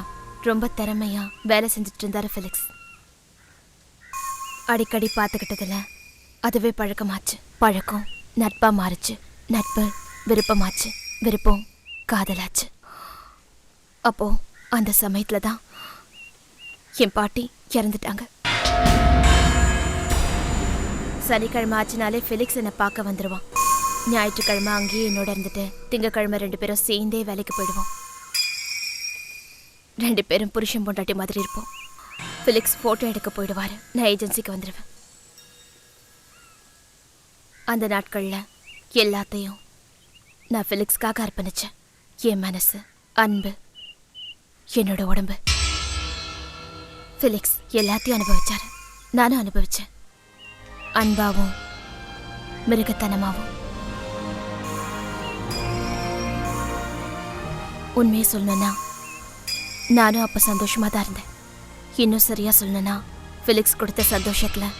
ரொம்ப திறமையா வேலை செஞ்சுட்டு இருந்தாரு ஃபெலிக்ஸ். அடிக்கடி பார்த்துக்கிட்டதுல அதுவே பழக்கமாச்சு. பழக்கம் நட்பா மாறுச்சு. நட்பு விருப்பமாச்சு. விருப்பம் காதலாச்சு. அப்போ அந்த சமயத்துல தான் என் பாட்டி இறந்துட்டாங்க. சனிக்கிழமை ஆச்சுனாலே ஃபெலிக்ஸ் என்னை பார்க்க வந்துடுவான். ஞாயிற்றுக்கிழமை அங்கேயே என்னோட இருந்துட்டு திங்கக்கிழமை 2 பேரும் சேர்ந்தே வேலைக்கு போயிடுவோம். 2 பேரும் புருஷன் பொண்டாட்டி மாதிரி இருப்போம். ஃபெலிக்ஸ் ஃபோட்டோ எடுக்க போயிடுவாரு, நான் ஏஜென்சிக்கு வந்துடுவேன். அந்த நாட்களில் எல்லாத்தையும் நான் ஃபெலிக்ஸ்க்காக அர்ப்பணிச்சேன். என் மனசு, அன்பு, என்னோட உடம்பு. ஃபெலிக்ஸ் எல்லாத்தையும் அனுபவிச்சாரு, நானும் அனுபவிச்சேன். அன்பாவும் மிருகத்தனமாவும். உண்மையை சொல்லணும்னா நானும் அப்போ சந்தோஷமாக தான் இருந்தேன். இன்னும் சரியா சொல்லணும்னா ஃபெலிக்ஸ் கொடுத்த சந்தோஷத்தில்,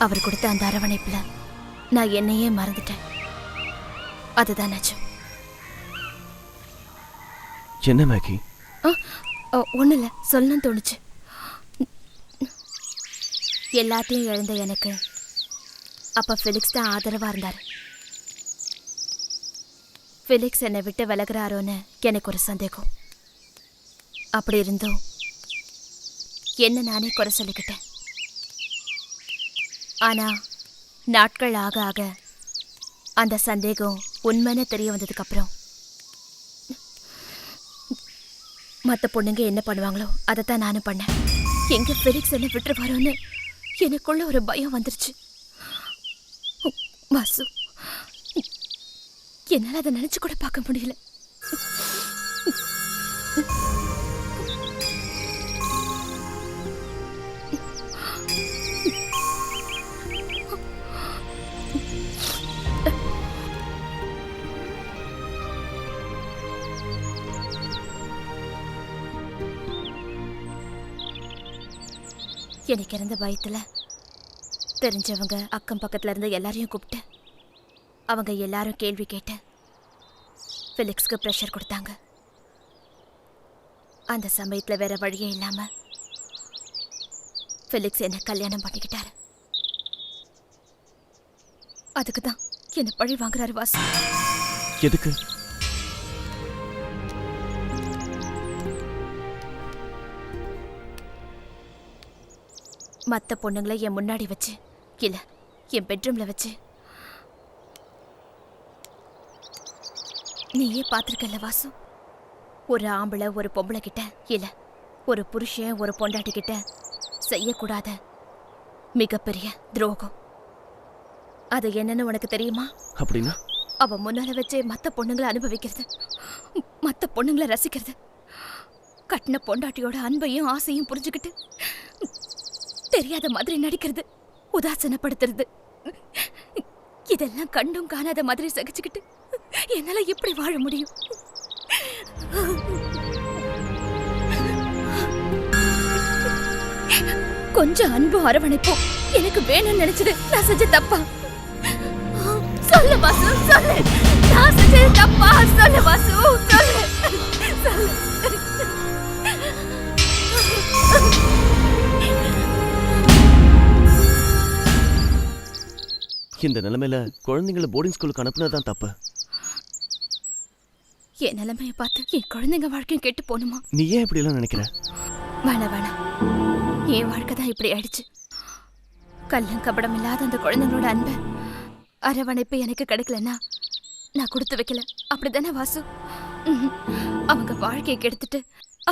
அவர் கொடுத்த அந்த அரவணைப்பில் நான் என்னையே மறந்துட்டேன். அதுதான் நிஜம். என்ன மேகி? ஒன்றும் இல்லை, சொல்லணும்னு தோணுச்சு. எல்லாத்தையும் இழந்த எனக்கு அப்போ ஃபெலிக்ஸ் தான் ஆதரவாக இருந்தார். ஃபெலிக்ஸ் என்னை விட்டு விலகிறாரோன்னு எனக்கு ஒரு சந்தேகம். அப்படி இருந்தும் என்ன நானே குறை சொல்லிக்கிட்டேன். ஆனா நாட்கள் ஆக ஆக அந்த சந்தேகம் உண்மைன்னு தெரிய வந்ததுக்கு அப்புறம் மற்ற பொண்ணுங்க என்ன பண்ணுவாங்களோ அதைத்தான் நானும் பண்ணேன். எங்க ஃபெலிக்ஸ் என்ன விட்டுருவாரோன்னு எனக்குள்ள ஒரு பயம் வந்துருச்சு. வாசு, என்னால் அதை நினைச்சு கூட பார்க்க முடியல. எனக்கு இருந்த பயத்துல தெரிஞ்சவங்க அக்கம் பக்கத்துல இருந்து எல்லாரையும் கூப்பிட்டு அவங்க எல்லாரும் கேள்வி கேட்டு ஃபெலிக்ஸ்க்கு ப்ரெஷர் கொடுத்தாங்க. அந்த சமயத்துல வேற வழியே இல்லாம ஃபெலிக்ஸ் என்ன கல்யாணம் பண்ணிக்கிட்டாரு. அதுக்கு தான் என்ன பழி வாங்குறாரு வாசு. எதுக்கு? மற்ற பொண்ணுங்களை என் முன்னாடி வச்சு, இல்ல என் பெட்ரூம்ல வச்சு, நீயே பார்த்துருக்கல வாசு, ஒரு ஆம்பளை ஒரு பொம்பளை கிட்ட, இல்ல ஒரு புருஷன் ஒரு பொண்டாட்டி கிட்ட செய்யக்கூடாத மிகப்பெரிய துரோகம். அது என்னன்னு உனக்கு தெரியுமா? அப்படின்னா அவ முன்னால வச்சு மற்ற பொண்ணுங்களை அனுபவிக்கிறது, மற்ற பொண்ணுங்களை ரசிக்கிறது, கட்டின பொண்டாட்டியோட அன்பையும் ஆசையும் புரிஞ்சுக்கிட்டு தெரியாத மாதிரி நடிக்கிறது, உதாசனப்படுத்துறது, இதெல்லாம் கண்டும் காணாத மாதிரி சகிச்சுக்கிட்டு என்னால எப்படி வாழ முடியும்? கொஞ்சம் அன்பும் அரவணைப்பும் எனக்கு வேணும்னு நினைச்சது நான் செஞ்ச தப்பா? சொல்லு வாசு, சொல்லு. நான் செஞ்சது தப்பா? சொல்லு வாசு, சொல்லு. சொல்லு. இந்த நிலைமையில குழந்தைங்களை போர்டிங் ஸ்கூலுக்கு அனுப்புனதுதான் தப்பு. என் நிலைமையை பார்த்து என் குழந்தைங்க வாழ்க்கையும் கெட்டு போகணுமா? நீ ஏன் இப்படி எல்லாம் நினைக்கிற? வேணாம் வேணாம், என் வாழ்க்கை தான் இப்படி ஆயிடுச்சு. கள்ளம் கபடம் இல்லாத அந்த குழந்தைங்களோட அன்பை அரவணைப்பு எனக்கு கிடைக்கலன்னா நான் கொடுத்து வைக்கல, அப்படிதானே வாசு? அவங்க வாழ்க்கையை கெடுத்துட்டு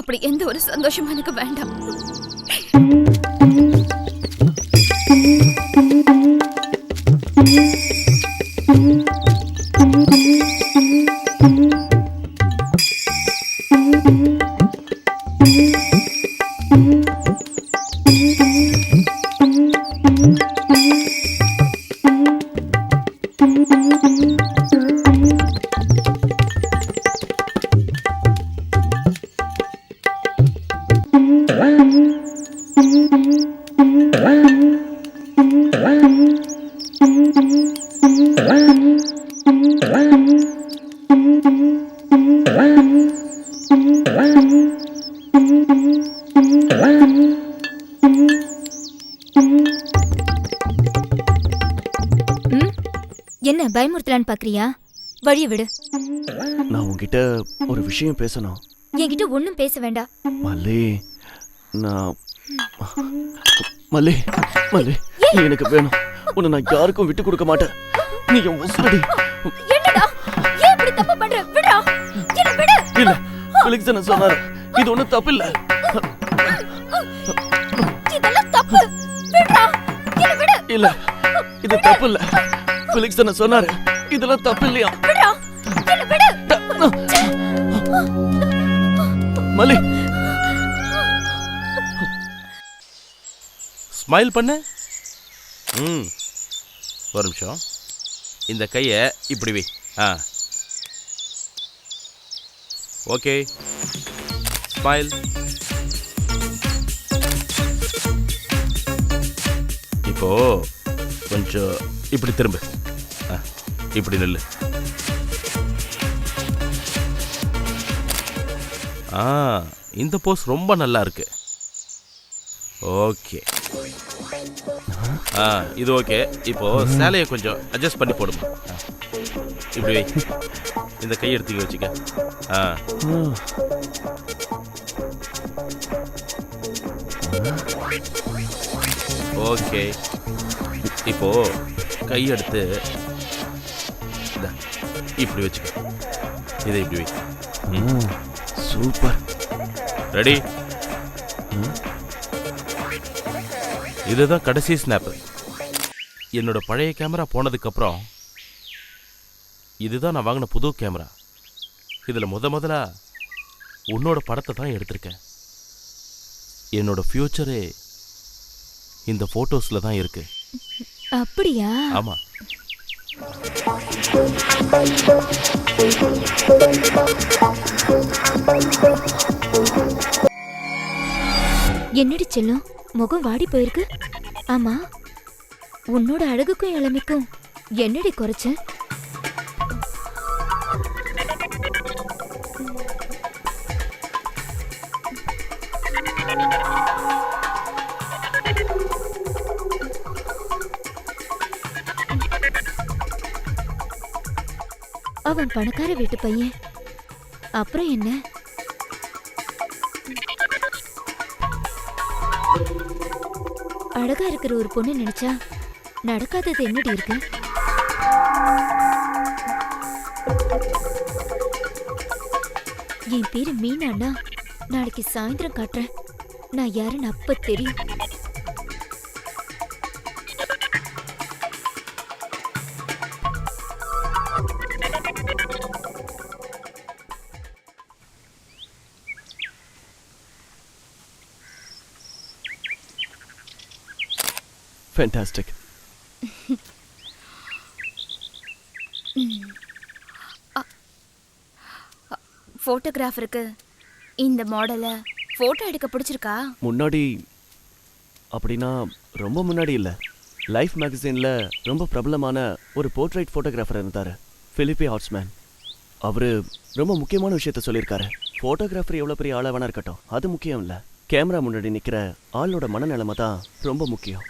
அப்படி எந்த ஒரு சந்தோஷமும் எனக்கு வேண்டாம். என்ன பயமுறுத்தலான்னு பாக்குறியா? வழிய விடு. நான் உன்கிட்ட ஒரு விஷயம் பேசணும். என்கிட்ட ஒண்ணும் பேச வேண்டாம். மல்லி, நான் மல்லி மல்லி நீ எனக்கு வேணும். உன்னை நான் யாருக்கும் விட்டு கொடுக்க மாட்டேன். நீ என் உசுரடி. என்னடா ஏன் இப்படி தப்பு பண்ற? விடா, என்ன விடு. இல்ல, ஃபெலிக்ஸ் என்ன சொன்னாரு, இது ஒண்ணும் தப்பு இல்ல. இதெல்லாம் தப்பு. விடா, என்ன விடு. இல்ல, இது தப்பு இல்ல. ஃபெலிக்ஸ் என்ன சொன்னாரு, இதெல்லாம் தப்பு இல்லையா? விடா, என்ன விடு. மல்லி, ஸ்மைல் பண்ணு. ஒரு நிமிஷம், இந்த கையை இப்படி வை. Okay, smile. இப்போ கொஞ்சம் இப்படி திரும்ப, இப்படி நில்லு. இந்த போஸ் ரொம்ப நல்லா இருக்கு. ஓகே, இது ஓகே. இப்போ சேலையை கொஞ்சம் அட்ஜஸ்ட் பண்ணி போடுமா. இப்படி வை. இந்த கை எடுத்துக்க வச்சுக்க. ஓகே, இப்போ கை எடுத்து இப்படி வச்சுக்க. இதை இப்படி வை. சூப்பர். ரெடி? இதுதான் கடைசி ஸ்னாப்பு. என்னோட பழைய கேமரா போனதுக்கப்புறம் இதுதான் நான் வாங்கின புது கேமரா. இதில் முதலா உன்னோட படத்தை தான் எடுத்திருக்கேன். என்னோட ஃபியூச்சரே இந்த ஃபோட்டோஸில் தான் இருக்கு. அப்படியா? ஆமாம். என்னடி செல்லம், முகம் வாடி போயிருக்கு. ஆமா, உன்னோட அழகுக்கும் இளமைக்கும் என்னடி குறைச்ச? அவன் பணக்கார வீட்டு பையன், அப்புறம் என்ன? அழகா இருக்கிற ஒரு பொண்ணு நினைச்சா நடக்காதது என்னடி இருக்கு? என் பேரு மீனாண்ணா. நாளைக்கு சாயந்தரம் காட்டுறேன் நான் யாருன்னு. அப்ப தெரியும். ஃபேண்டாஸ்டிக். ஃபோட்டோகிராஃபருக்கு இந்த மாடலை ஃபோட்டோ எடுக்க பிடிச்சிருக்கா? முன்னாடி அப்படின்னா ரொம்ப முன்னாடி இல்லை, லைஃப் மேகசினில் ரொம்ப பிரபலமான ஒரு போர்ட்ரைட் ஃபோட்டோகிராஃபர் இருந்தார், பிலிப்பி ஹார்ட்ஸ்மேன். அவர் ரொம்ப முக்கியமான விஷயத்த சொல்லியிருக்காரு. ஃபோட்டோகிராஃபர் எவ்வளோ பெரிய ஆளாக வேணா இருக்கட்டும், அது முக்கியம் இல்லை. கேமரா முன்னாடி நிற்கிற ஆளோட மனநிலைமை தான் ரொம்ப முக்கியம்.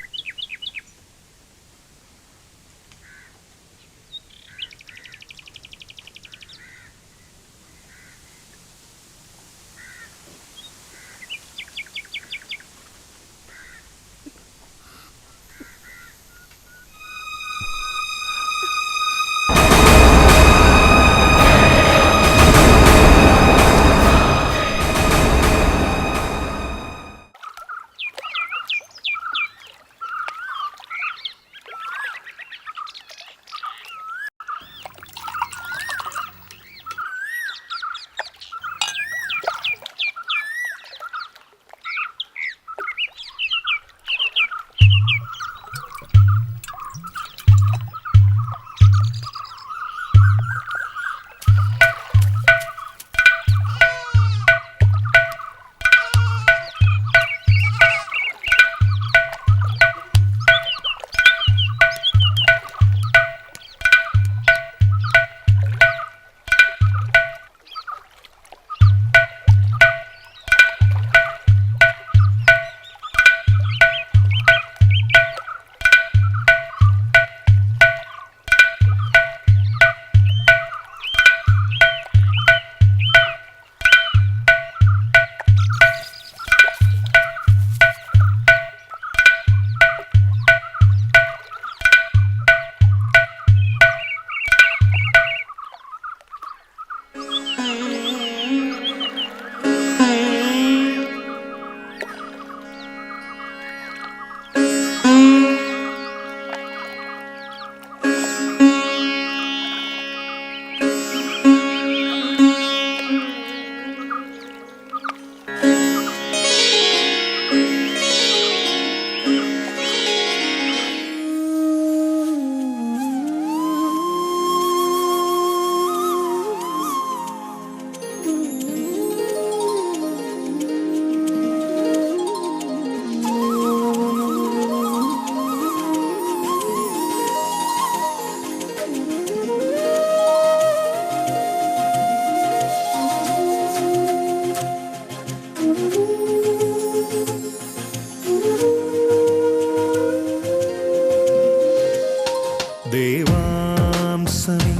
தேவாம்சனி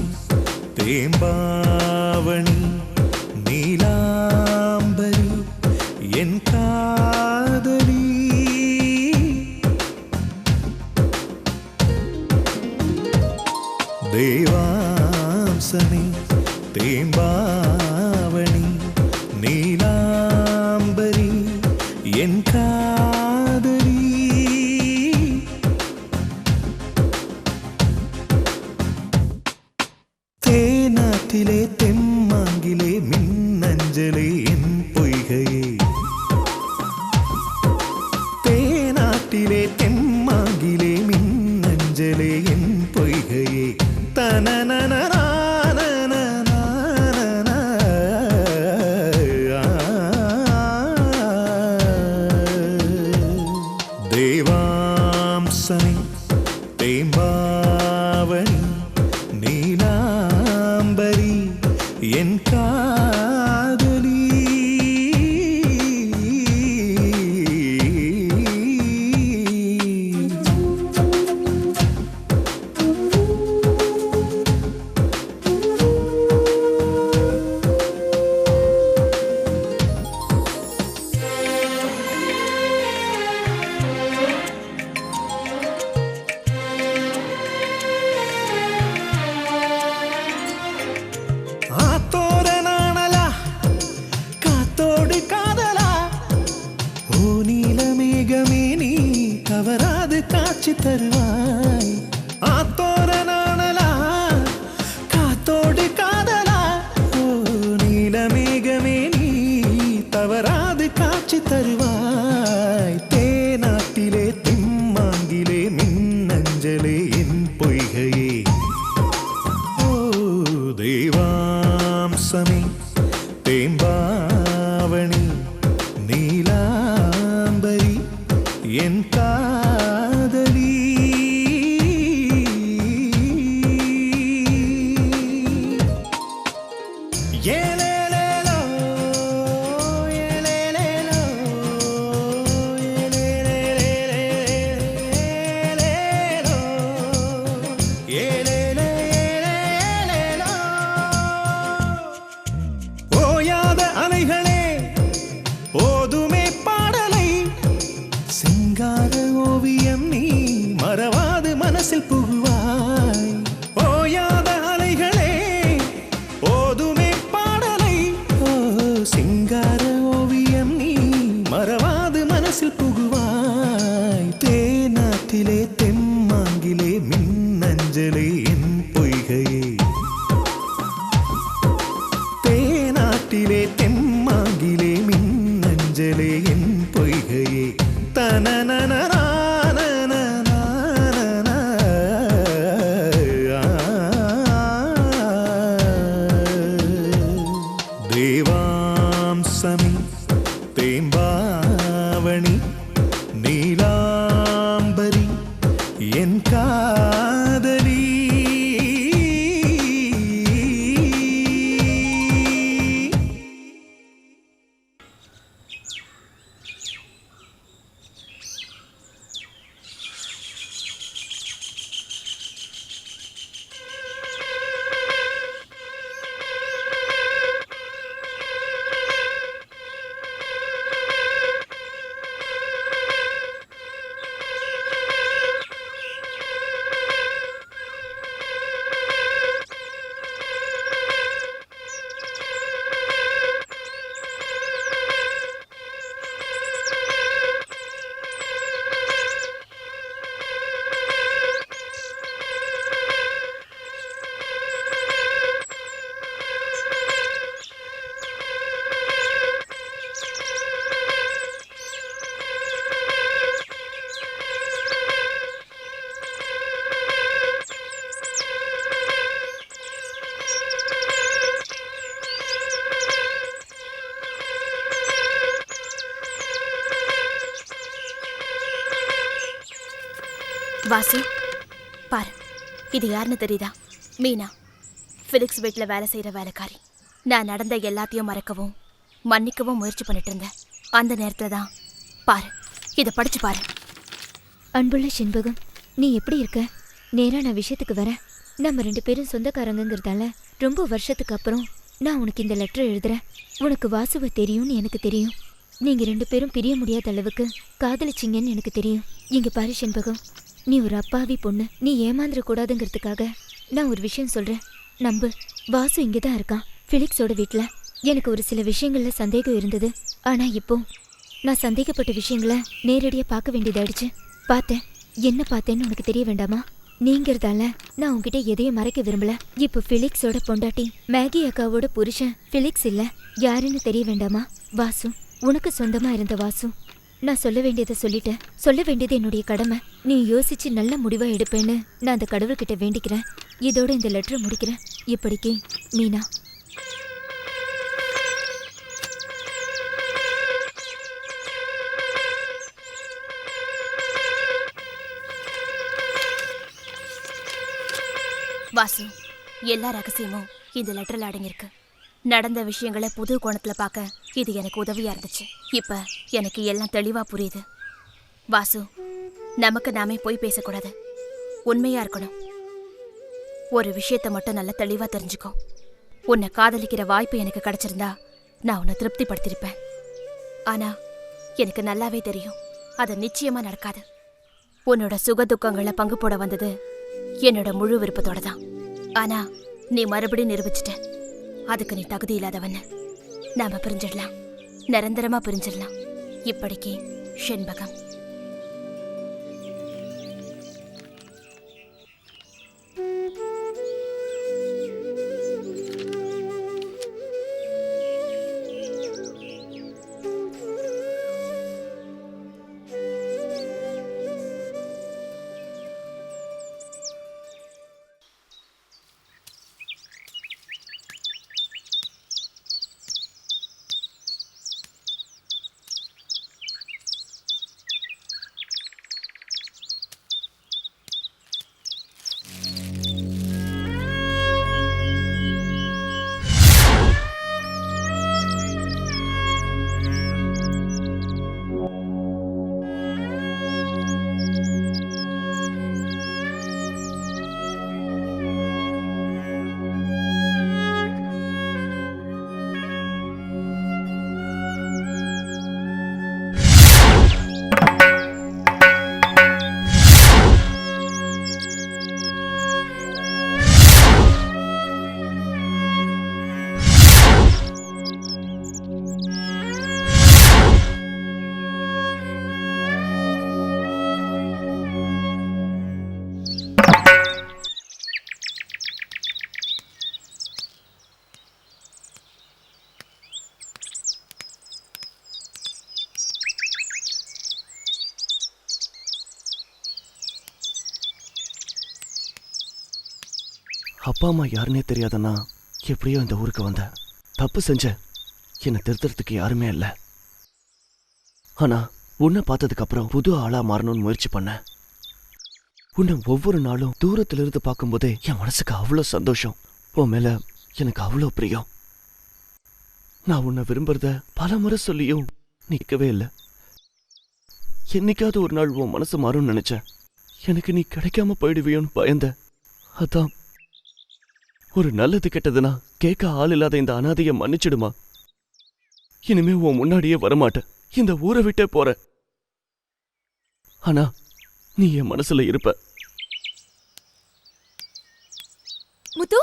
தேம்பாவணி நீலாம்பரி என் காதலி தேவாம்சனி தேம்பாவணி நீலாம்பரி என் காதலி தேனாற்றிலே தெம்மாங்கிலே மின்னஞ்சலே என் பொய்கையே தேனாற்றிலே தெம்மாங்கிலே மின்னஞ்சலே என் பொய்கையே தேவாம்சனி தேம்பாவணி நீலாம்பரி என் காதலி ஆத்தோர நாணலா காத்தோடு காதலா ஓ நீலமேகமே நீ தவறாது காட்சி தருவாய் ஆத்தோர நாணலா காத்தோடு காதலா ஓ நீலமேகமே நீ தவறாது காட்சி தருவாய் தேனாட்டிலே திம்மாங்கிலே என் காதலி ஏலேலேலோ, ஏலேலேலோ, ஏலேலேலேலேலேலோ, ஏலேலேலேலேலேலோ. ஓயாத அலைகளே ஓதுமே பாடலை சிங்கார ஓவியம் நீ மறவாது மனசில் புகுவாய். ஓயாத அலைகளே ஓதுமே பாடலை ஓ சிங்கார ஓவியம் நீ மறவாது மனசில் புகுவாய். தேனாற்றிலே தெம்மாங்கிலே மின்னஞ்சலே என் பொய்கையே, தேனாட்டிலே தெம்மாங்கிலே மின்னஞ்சலே என் பொய்கையே. தேவாம்சமி தேம்பாவணி நீலாம்பரி என் காதலி. வாசு, பாரு, இது யாருன்னு தெரியுதா? மீனா, ஃபிலிக்ஸ் வீட்டில் வேலை செய்கிற வேலைக்காரி. நான் நடந்த எல்லாத்தையும் மறக்கவும் மன்னிக்கவும் முயற்சி பண்ணிட்டு இருந்தேன். அந்த நேரத்தில் தான் பாரு, இதை படிச்சு பாரு. அன்புள்ள செண்பகம், நீ எப்படி இருக்க? நேரா நான் விஷயத்துக்கு வரேன். நம்ம 2 பேரும் சொந்தக்காரங்கிறதால ரொம்ப வருஷத்துக்கு அப்புறம் நான் உனக்கு இந்த லெட்டர் எழுதுறேன். உனக்கு வாசுவை தெரியும்னு எனக்கு தெரியும். நீங்க 2 பேரும் பிரிய முடியாத அளவுக்கு காதலிச்சிங்கன்னு எனக்கு தெரியும். இங்க பாரு செண்பகம், நீ ஒரு அப்பாவி பொண்ணு. நீ ஏமாந்துட கூடாதுங்கிறதுக்காக நான் ஒரு விஷயம் சொல்றேன், நம்பு. வாசு இங்கதான் இருக்கான், ஃபிலிக்ஸோட வீட்டுல. எனக்கு ஒரு சில விஷயங்கள்ல சந்தேகம் இருந்தது. ஆனா இப்போ நான் சந்தேகப்பட்ட விஷயங்களை நேரடியா பார்க்க வேண்டியதாயிடுச்சு. பார்த்தேன். என்ன பார்த்தேன்னு உனக்கு தெரிய வேண்டாமா? நீங்கிறதால நான் உன்கிட்ட எதையும் மறைக்க விரும்பல. இப்போ ஃபிலிக்ஸோட பொண்டாட்டி மேகி அக்காவோட புருஷன் ஃபிலிக்ஸ் இல்ல, யாருன்னு தெரிய வேண்டாமா? வாசு, உனக்கு சொந்தமா இருந்த வாசு. நான் சொல்ல வேண்டியதை சொல்லிட்டேன். சொல்ல வேண்டியது என்னுடைய கடமை. நீ யோசிச்சு நல்ல முடிவா எடுப்பேன்னு நான் அந்த கடவுள்கிட்ட வேண்டிக்கிறேன். இதோட இந்த லெட்டரை முடிக்கிறேன். இப்படிக்கு மீனா. வாசு, எல்லா ரகசியமும் இந்த லெட்டர்ல அடங்கியிருக்கு. நடந்த விஷயங்களை புது கோணத்துல பார்க்க இது எனக்கு உதவியா இருந்துச்சு. இப்ப எனக்கு எல்லாம் தெளிவா புரியுது. வாசு, நமக்கு நாமே போய் பேசக்கூடாது, உண்மையா இருக்கணும். ஒரு விஷயத்த மட்டும் நல்லா தெளிவா தெரிஞ்சுக்கோ. உன்னை காதலிக்கிற வாய்ப்பு எனக்கு கிடைச்சிருந்தா நான் உன்னை திருப்திப்படுத்திருப்பேன். ஆனா எனக்கு நல்லாவே தெரியும், அது நிச்சயமா நடக்காது. உன்னோட சுக துக்கங்களை பங்கு போட வந்தது என்னோட முழு விருப்பத்தோட தான். ஆனா நீ மறுபடியும் நிரூபிச்சிட்ட, அதுக்கு நீ தகுதி இல்லாதவன்னு. நாம பிரிஞ்சிடலாம், நிரந்தரமா பிரிஞ்சிடலாம். இப்படிக்கு செண்பகம். அப்பா அம்மா யாருன்னே தெரியாதன்னா எப்படியோ இந்த ஊருக்கு வந்தேன். தப்பு செஞ்சேன். என்னை திருத்துறதுக்கு யாருமே இல்லை. ஆனா உன்னை பார்த்ததுக்கு அப்புறம் புது ஆளா மாறணும்னு முயற்சி பண்ணேன். உன்னை ஒவ்வொரு நாளும் தூரத்துல இருந்து பார்க்கும்போதே என் மனசுக்கு அவ்வளோ சந்தோஷம். உன் மேல எனக்கு அவ்வளோ பிரியம். நான் உன்னை விரும்புறத பல முறை சொல்லியும் நிற்கவே இல்லை. என்னைக்காவது ஒரு நாள் உன் மனசு மாறும்னு நினைச்சேன். எனக்கு நீ கிடைக்காம போயிடுவியோன்னு பயந்த. அதான் ஒரு நல்லது கெட்டதுன்னா கேட்க ஆள் இல்லாத இந்த அனாதையை மன்னிச்சிடுமா. இனிமே உன் முன்னாடியே வரமாட்டேன். இந்த ஊரை விட்டே போற. ஆனா நீ என் மனசுல இருப்ப. முத்து,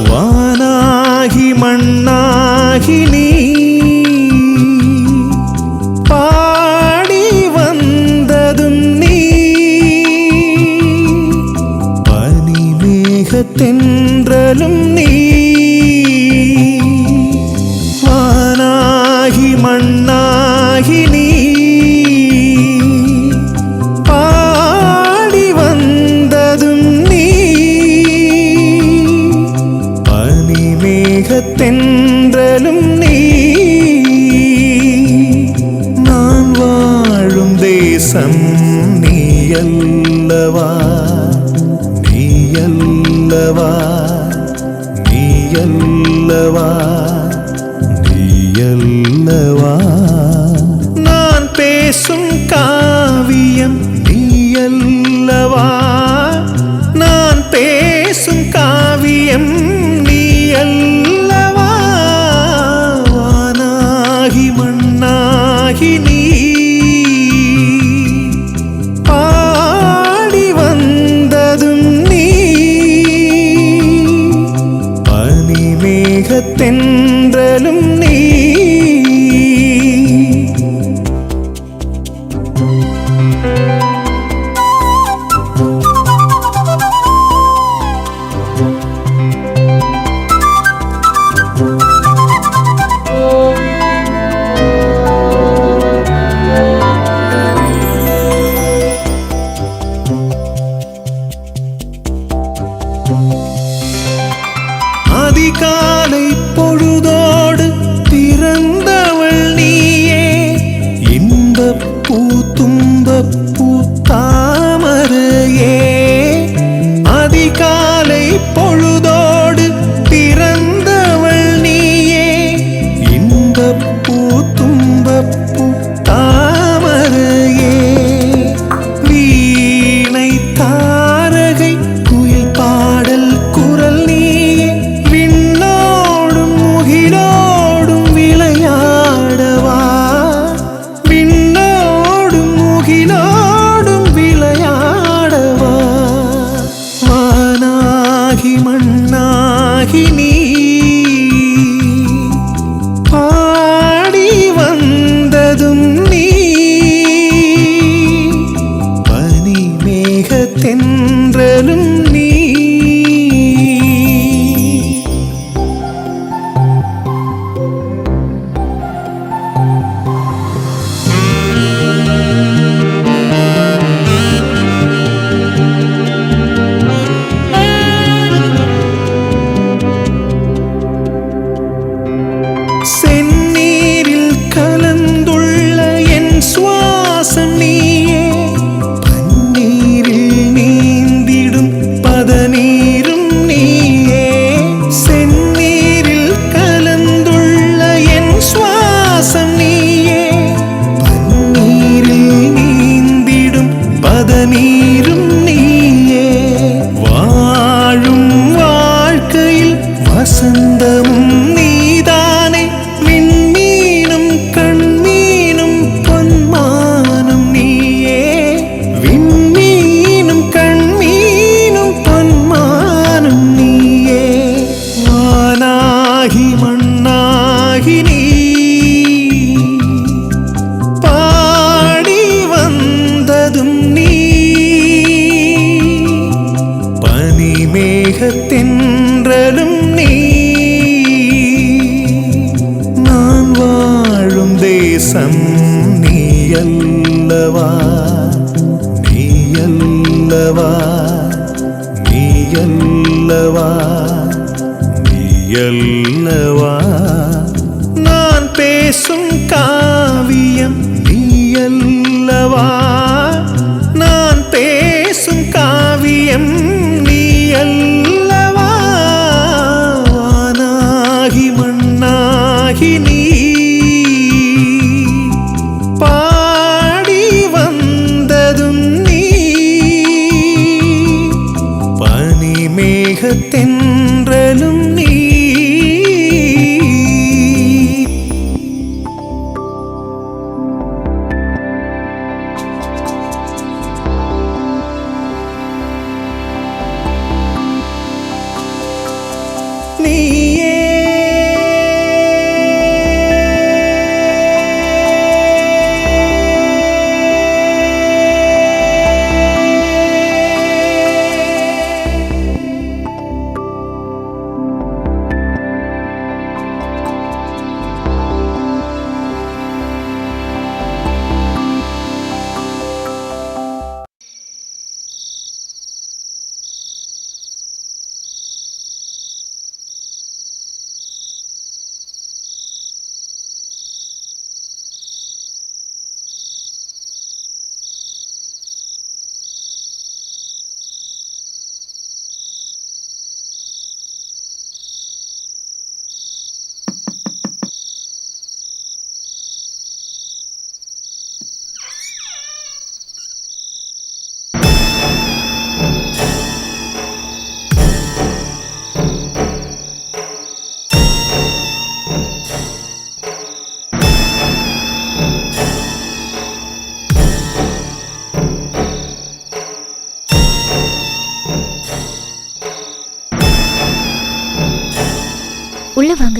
வானாகி மண்ணாகி நீ பாடி வந்ததும் நீ பனிமேகத்தென்றலும் நீ வானாகி மண்ணாகி நீ பாடி வந்ததும் நீ தென்றலும் நீ நான் வாழும் தேசம் நீயல்லவா நீயல்லவா நீயல்லவா நீயல்லவா நான் பேசும் காவியம் நீயல்லவா நான் பேசும் காவியம் நீயல்லவா வானாகி மண்ணாகி நீ பாடி வந்ததும் நீ பனிமேகத்தென்றலும் நீ அதிகாலை பொழுதோடு பிறந்தவள் நீயே இன்பப் பூ துன்பப் பூ தாமரையே அதிகாலை பொழுதோடு பிறந்தவள் நீயே இன்பப் பூ துன்பப் பூ தாமரையே வீணை தாரகை குயில் பாடல் குரல் நீயே விண்ணோடும் முகிலோடும் விளையாடவா விண்ணோடும் முகிலோடும் விளையாடவா வானாகி மண்ணாகி நீ பாடி வந்ததும் நீ பனிமேகத்தென்றலும் நீ மேகத்தென்றலும் நீ நான் வாழும் தேசம் நீயல்லவா நீயல்லவா நீயல்லவா நீயல்லவா நான் பேசும் காவியம் நீயல்லவா நான் பேசும் காவியம் நீயல்லவா வானாகி மண்ணாகி நீ பாடி வந்ததும் நீ பனிமேகத்தென்றலும் நீ நீயே உள்ள வாங்க.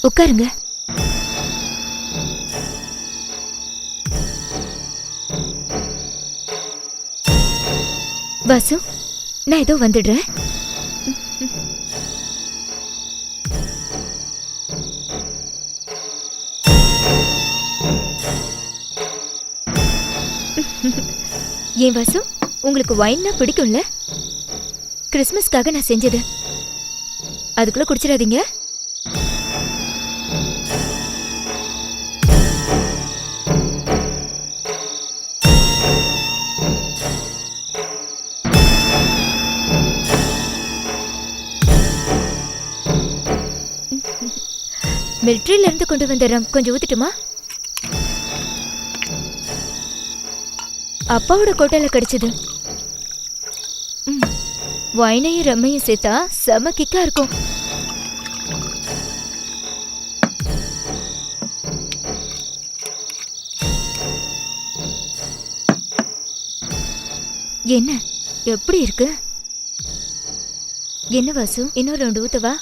உட்காருங்க. வாசு, நான் ஏதோ வந்துடுறேன். ஏன் வாசு, உங்களுக்கு வைன்னா பிடிக்கும்ல? கிறிஸ்மஸ்க்காக நான் செஞ்சது. அதுக்குள்ள குடிச்சிடாதீங்க. மிலிட்டரியில இருந்து கொண்டு வந்த ரம் கொஞ்சம் ஊத்திட்டுமா? அப்பாவோட கோட்டையில கிடைச்சது. வைனையும் ரம்மையும் சேர்த்தா செம கிக்கா இருக்கும். என்ன எப்படி இருக்கு? என்ன வாசு, இன்னும் 2 ஊத்தவா?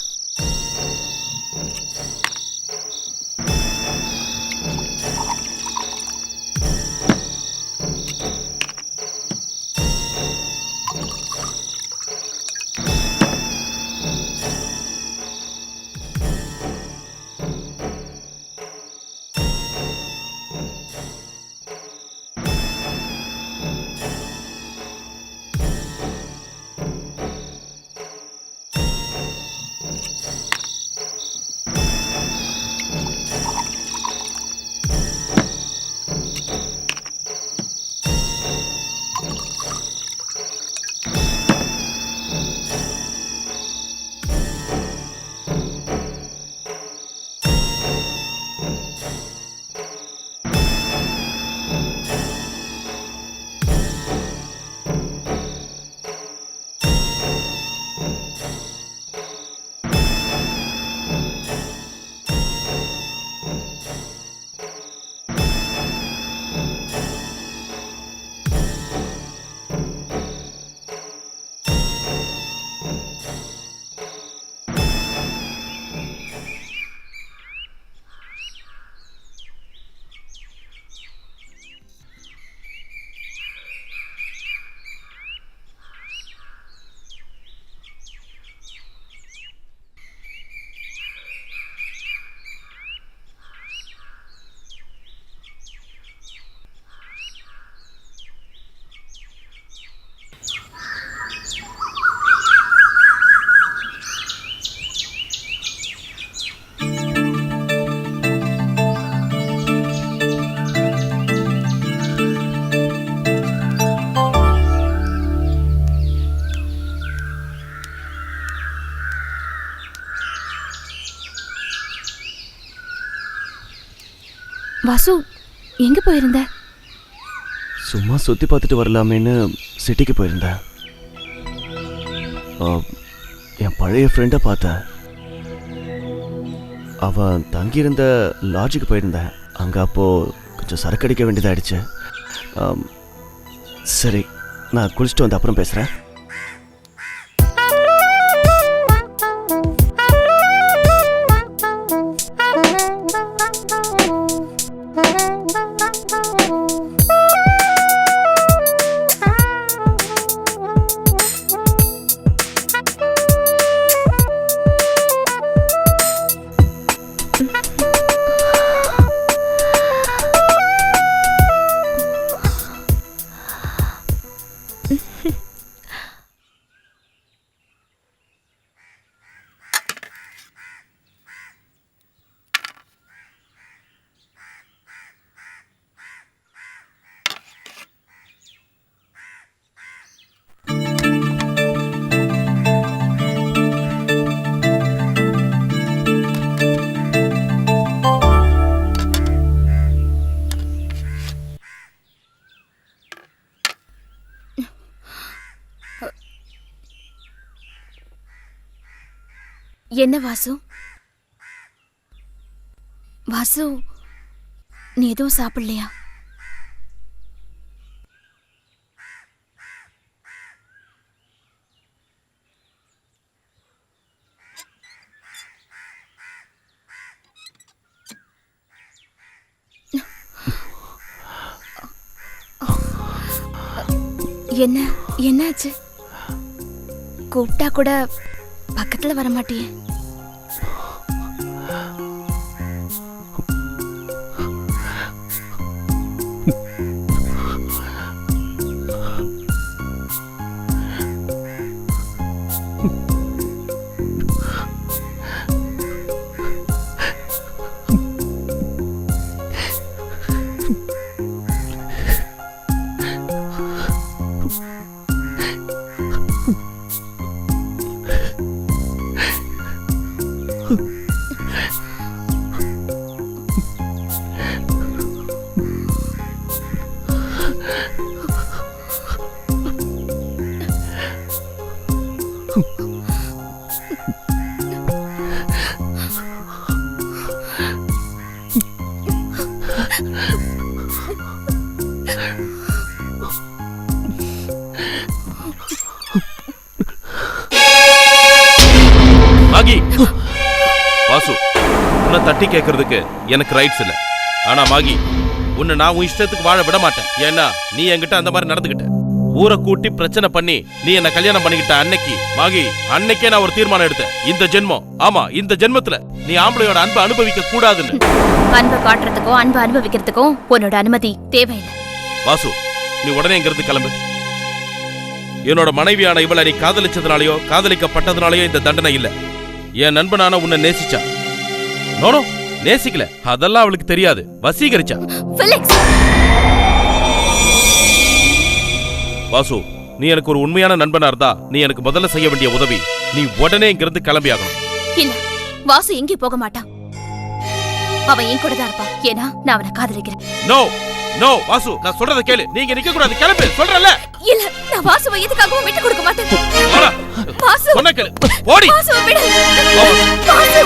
வாசு எங்க போயிருந்த? சும்மா சுற்றி பார்த்துட்டு வரலாமேன்னு சிட்டிக்கு போயிருந்தேன். என் பழைய ஃப்ரெண்டை பார்த்தேன். அவன் தங்கியிருந்த லாட்ஜுக்கு போயிருந்தேன். அங்கே அப்போது கொஞ்சம் சரக்கு அடிக்க வேண்டியதாகிடுச்சு. சரி, நான் குளிச்சுட்டு வந்து அப்புறம் பேசுகிறேன். என்ன வாசு? வாசு, நீ எதுவும் சாப்பிடலையா? என்னாச்சு? கூப்பிட்டா கூட பக்கத்துல வர மாட்டியே. மாகி, வாசு, உன்னை தட்டி கேட்கறதுக்கு எனக்கு ரைட்ஸ் இல்லை. ஆனா மாகி, உன்னை நான் உன் இஷ்டத்துக்கு வாழ விட மாட்டேன். ஏன்னா நீ என்கிட்ட அந்த மாதிரி நடந்துகிட்ட. ஊரை கூட்டி பிரச்சனை பண்ணி நீ என்ன கல்யாணம் பண்ணிக்கிட்ட அன்னைக்கு மாகி, அன்னைக்கே நான் ஒரு தீர்மானம் எடுத்தேன். இந்த ஜென்மம், ஆமா இந்த ஜென்மத்துல நீ ஆம்பளையோட அன்பை அனுபவிக்க கூடாதுன்னு. அன்பை காட்டுறதுக்கும் அன்பை அனுபவிக்கிறதுக்கும் உன்னோட அனுமதி தேவையில்லை. வாசு, நீ உடனே இங்கிருந்து கிளம்பு. என்னோட மனைவியான இவளை நீ காதலிச்சதுனாலயோ காதலிக்கப்பட்டதுனாலயோ இந்த தண்டனை இல்ல. என் நண்பனான உன்னை நேசிச்சா. நோனோ, நேசிக்கல, அதெல்லாம் அவளுக்கு தெரியாது, வசீகரிச்சா. வாசு, நீ எனக்கு ஒரு உண்மையான நண்பனா இருந்தா நீ எனக்கு முதல்ல செய்ய வேண்டிய உதவி, நீ உடனே இங்கிருந்து கிளம்பி ஆகணும். இல்ல, வாசு எங்கேயும் போக மாட்டான். அவன் என் கூட தான் இருப்பான். ஏன்னா நான் அவனை காதலிக்கிறேன். நோ நோ வாசு, நான் சொல்றத கேளு. நீங்க நிக்க கூடாது, கிளம்பு சொல்றல. இல்ல, நான் வாசுவை எதுக்காகவும் விட்டு கொடுக்க மாட்டேன். வாசு, சொன்ன கேளு, ஓடி. வாசுவை விடு. வாசு.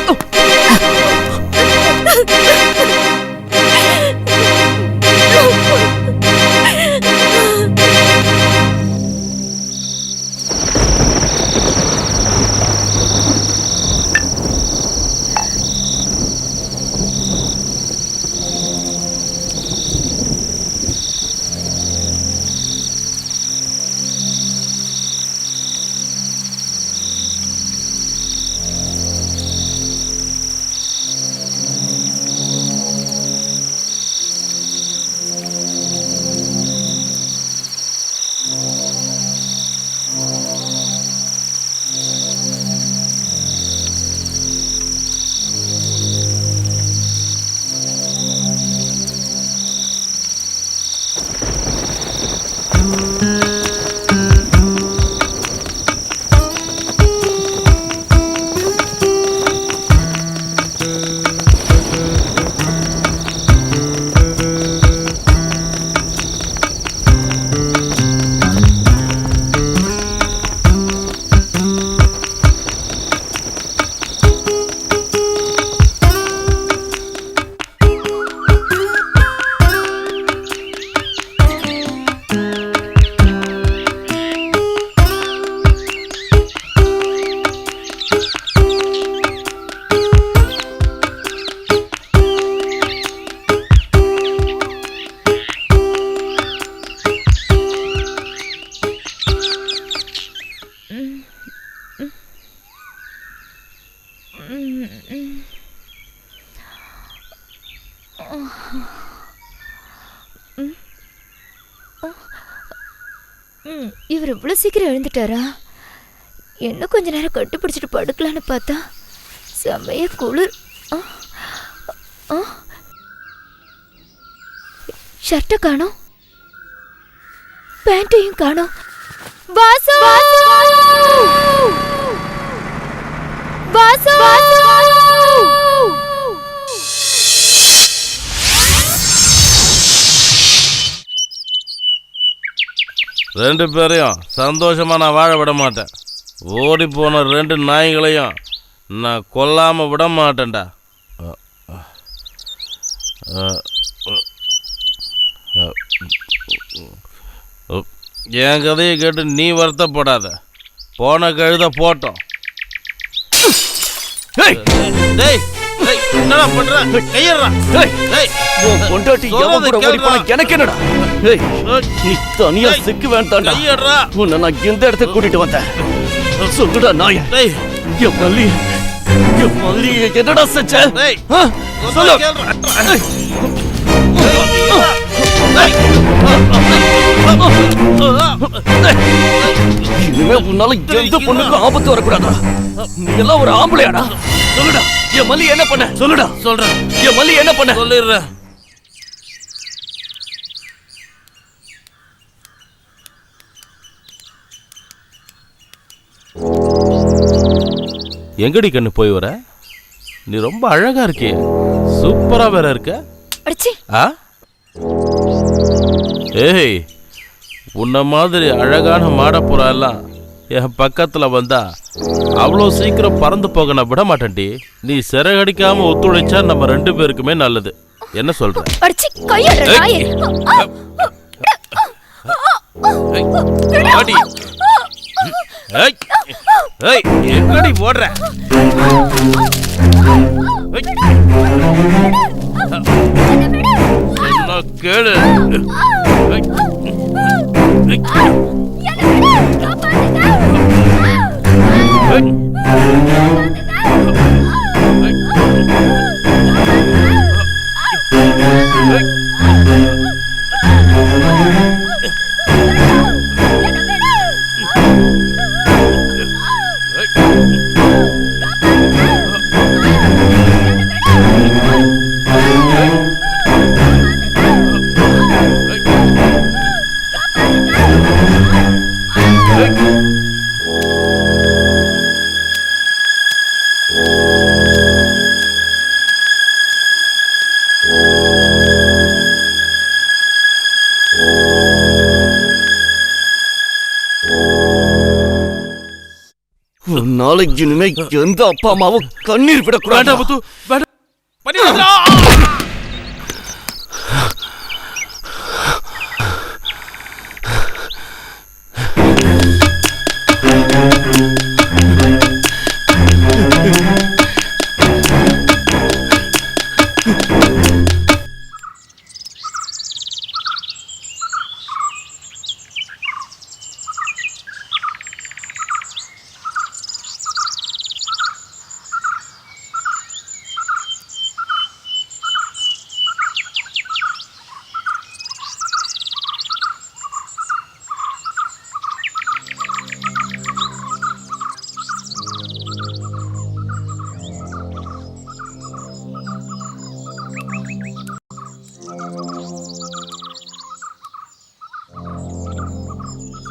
இவர் இவ்வளோ சீக்கிரம் எழுந்துட்டாரா? இன்னும் கொஞ்ச நேரம் கட்டுப்பிடிச்சிட்டு படுக்கலான்னு பார்த்தா செம்மைய குளிர். ஷர்ட்டை காணோம், பேண்ட்டையும் காணோம். வாசு! வாசு! ரெண்டு பேரையும் சந்தோஷமா நான் வாழ விட மாட்டேன். ஓடி போன ரெண்டு நாய்களையும் நான் கொல்லாம விட மாட்டேன்டா. என் கதையை கேட்டு நீ வருத்தப்படாத. போன கழுத போட்டோம். என்னடா பண்ற? கையறா. பொண்டாட்டி எனக்கு என்னடா? நீ தனியா சிக்கு வேண்டாம். கையறா. உன்னை நான் எந்த இடத்துக்கு கூட்டிட்டு வந்தேன் சொல்லுடா நாய. என் மல்லி என்னடா செஞ்ச? சொல்லு. இனிமே உன்னால எந்த பொண்ணுக்கும் ஆபத்து வரக்கூடாதா? நீ எல்லாம் ஒரு ஆம்பளையாடா? சொல்லுடா, என் மல்லி என்ன பண்ண? சொல்லுடா. சொல்றேன். என் மல்லி என்ன பண்ண? சொல்லிடுறேன். எங்கடி கண்ணு போய் வர? நீ ரொம்ப அழகா இருக்கே, சூப்பரா வேற இருக்க. ஏய், உன்ன மாதிரி அழகான மாடப்புறா எல்லாம் என் பக்கத்துல வந்தா அவ்வளோ சீக்கிரம் பறந்து போக நான் விட மாட்டேன்டி. நீ சிறகடிக்காம ஒத்துழைச்சா நம்ம ரெண்டு பேருக்குமே நல்லது. என்ன சொல்ற? எங்கடி போடுற? கேளு. நாளைக்கு இனிமே எந்த அப்பா அம்மாவும் கண்ணீர் விடக்கூடாது.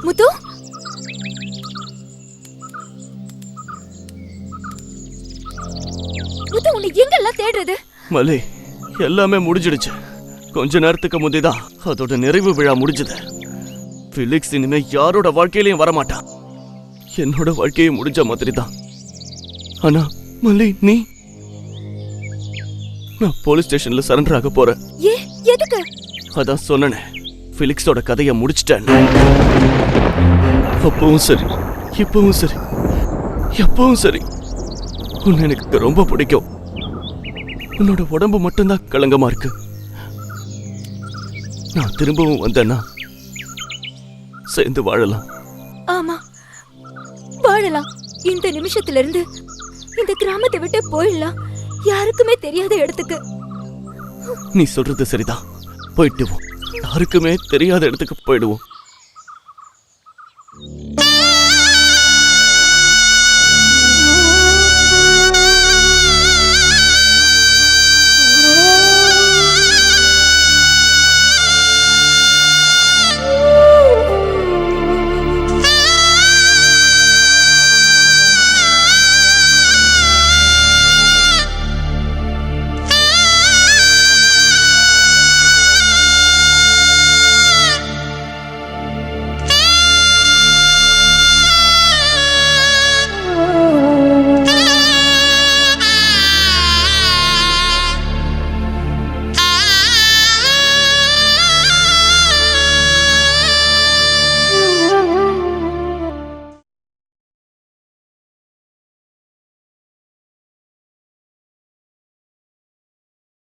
முத்து, முத்து, உன்னை எங்கெல்லாம் தேடுறது? மல்லி, எல்லாமே முடிஞ்சிடுச்சு. கொஞ்ச நேரத்துக்கு முந்தைதான் அதோட நிறைவு விழா முடிஞ்சது. பிலிக்ஸ் இனிமே யாரோட வாழ்க்கையிலையும் வரமாட்டான். என்னோட வாழ்க்கையை முடிஞ்ச மாதிரி தான். ஆனா மல்லி, நீ? நான் போலீஸ் ஸ்டேஷன்ல சரண்டர் ஆக போறேன். எதுக்கு? அதான் சொன்னேனே, பிலிக்ஸோட கதையை முடிச்சிட்டேன். அப்பவும் சரி, இப்பவும் சரி, எப்பவும் சரி, உன்னை எனக்கு ரொம்ப பிடிக்கும். உன்னோட உடம்பு மட்டும்தான் களங்கமா இருக்கு. நான் திரும்பவும் வந்தேன்னா சேர்ந்து வாழலாம். ஆமா, வாழலாம். இந்த நிமிஷத்துல இருந்து இந்த கிராமத்தை விட்டு போயிடலாம், யாருக்குமே தெரியாத இடத்துக்கு. நீ சொல்றது சரிதான், போயிட்டு யாருக்குமே தெரியாத இடத்துக்கு போயிடுவோம்.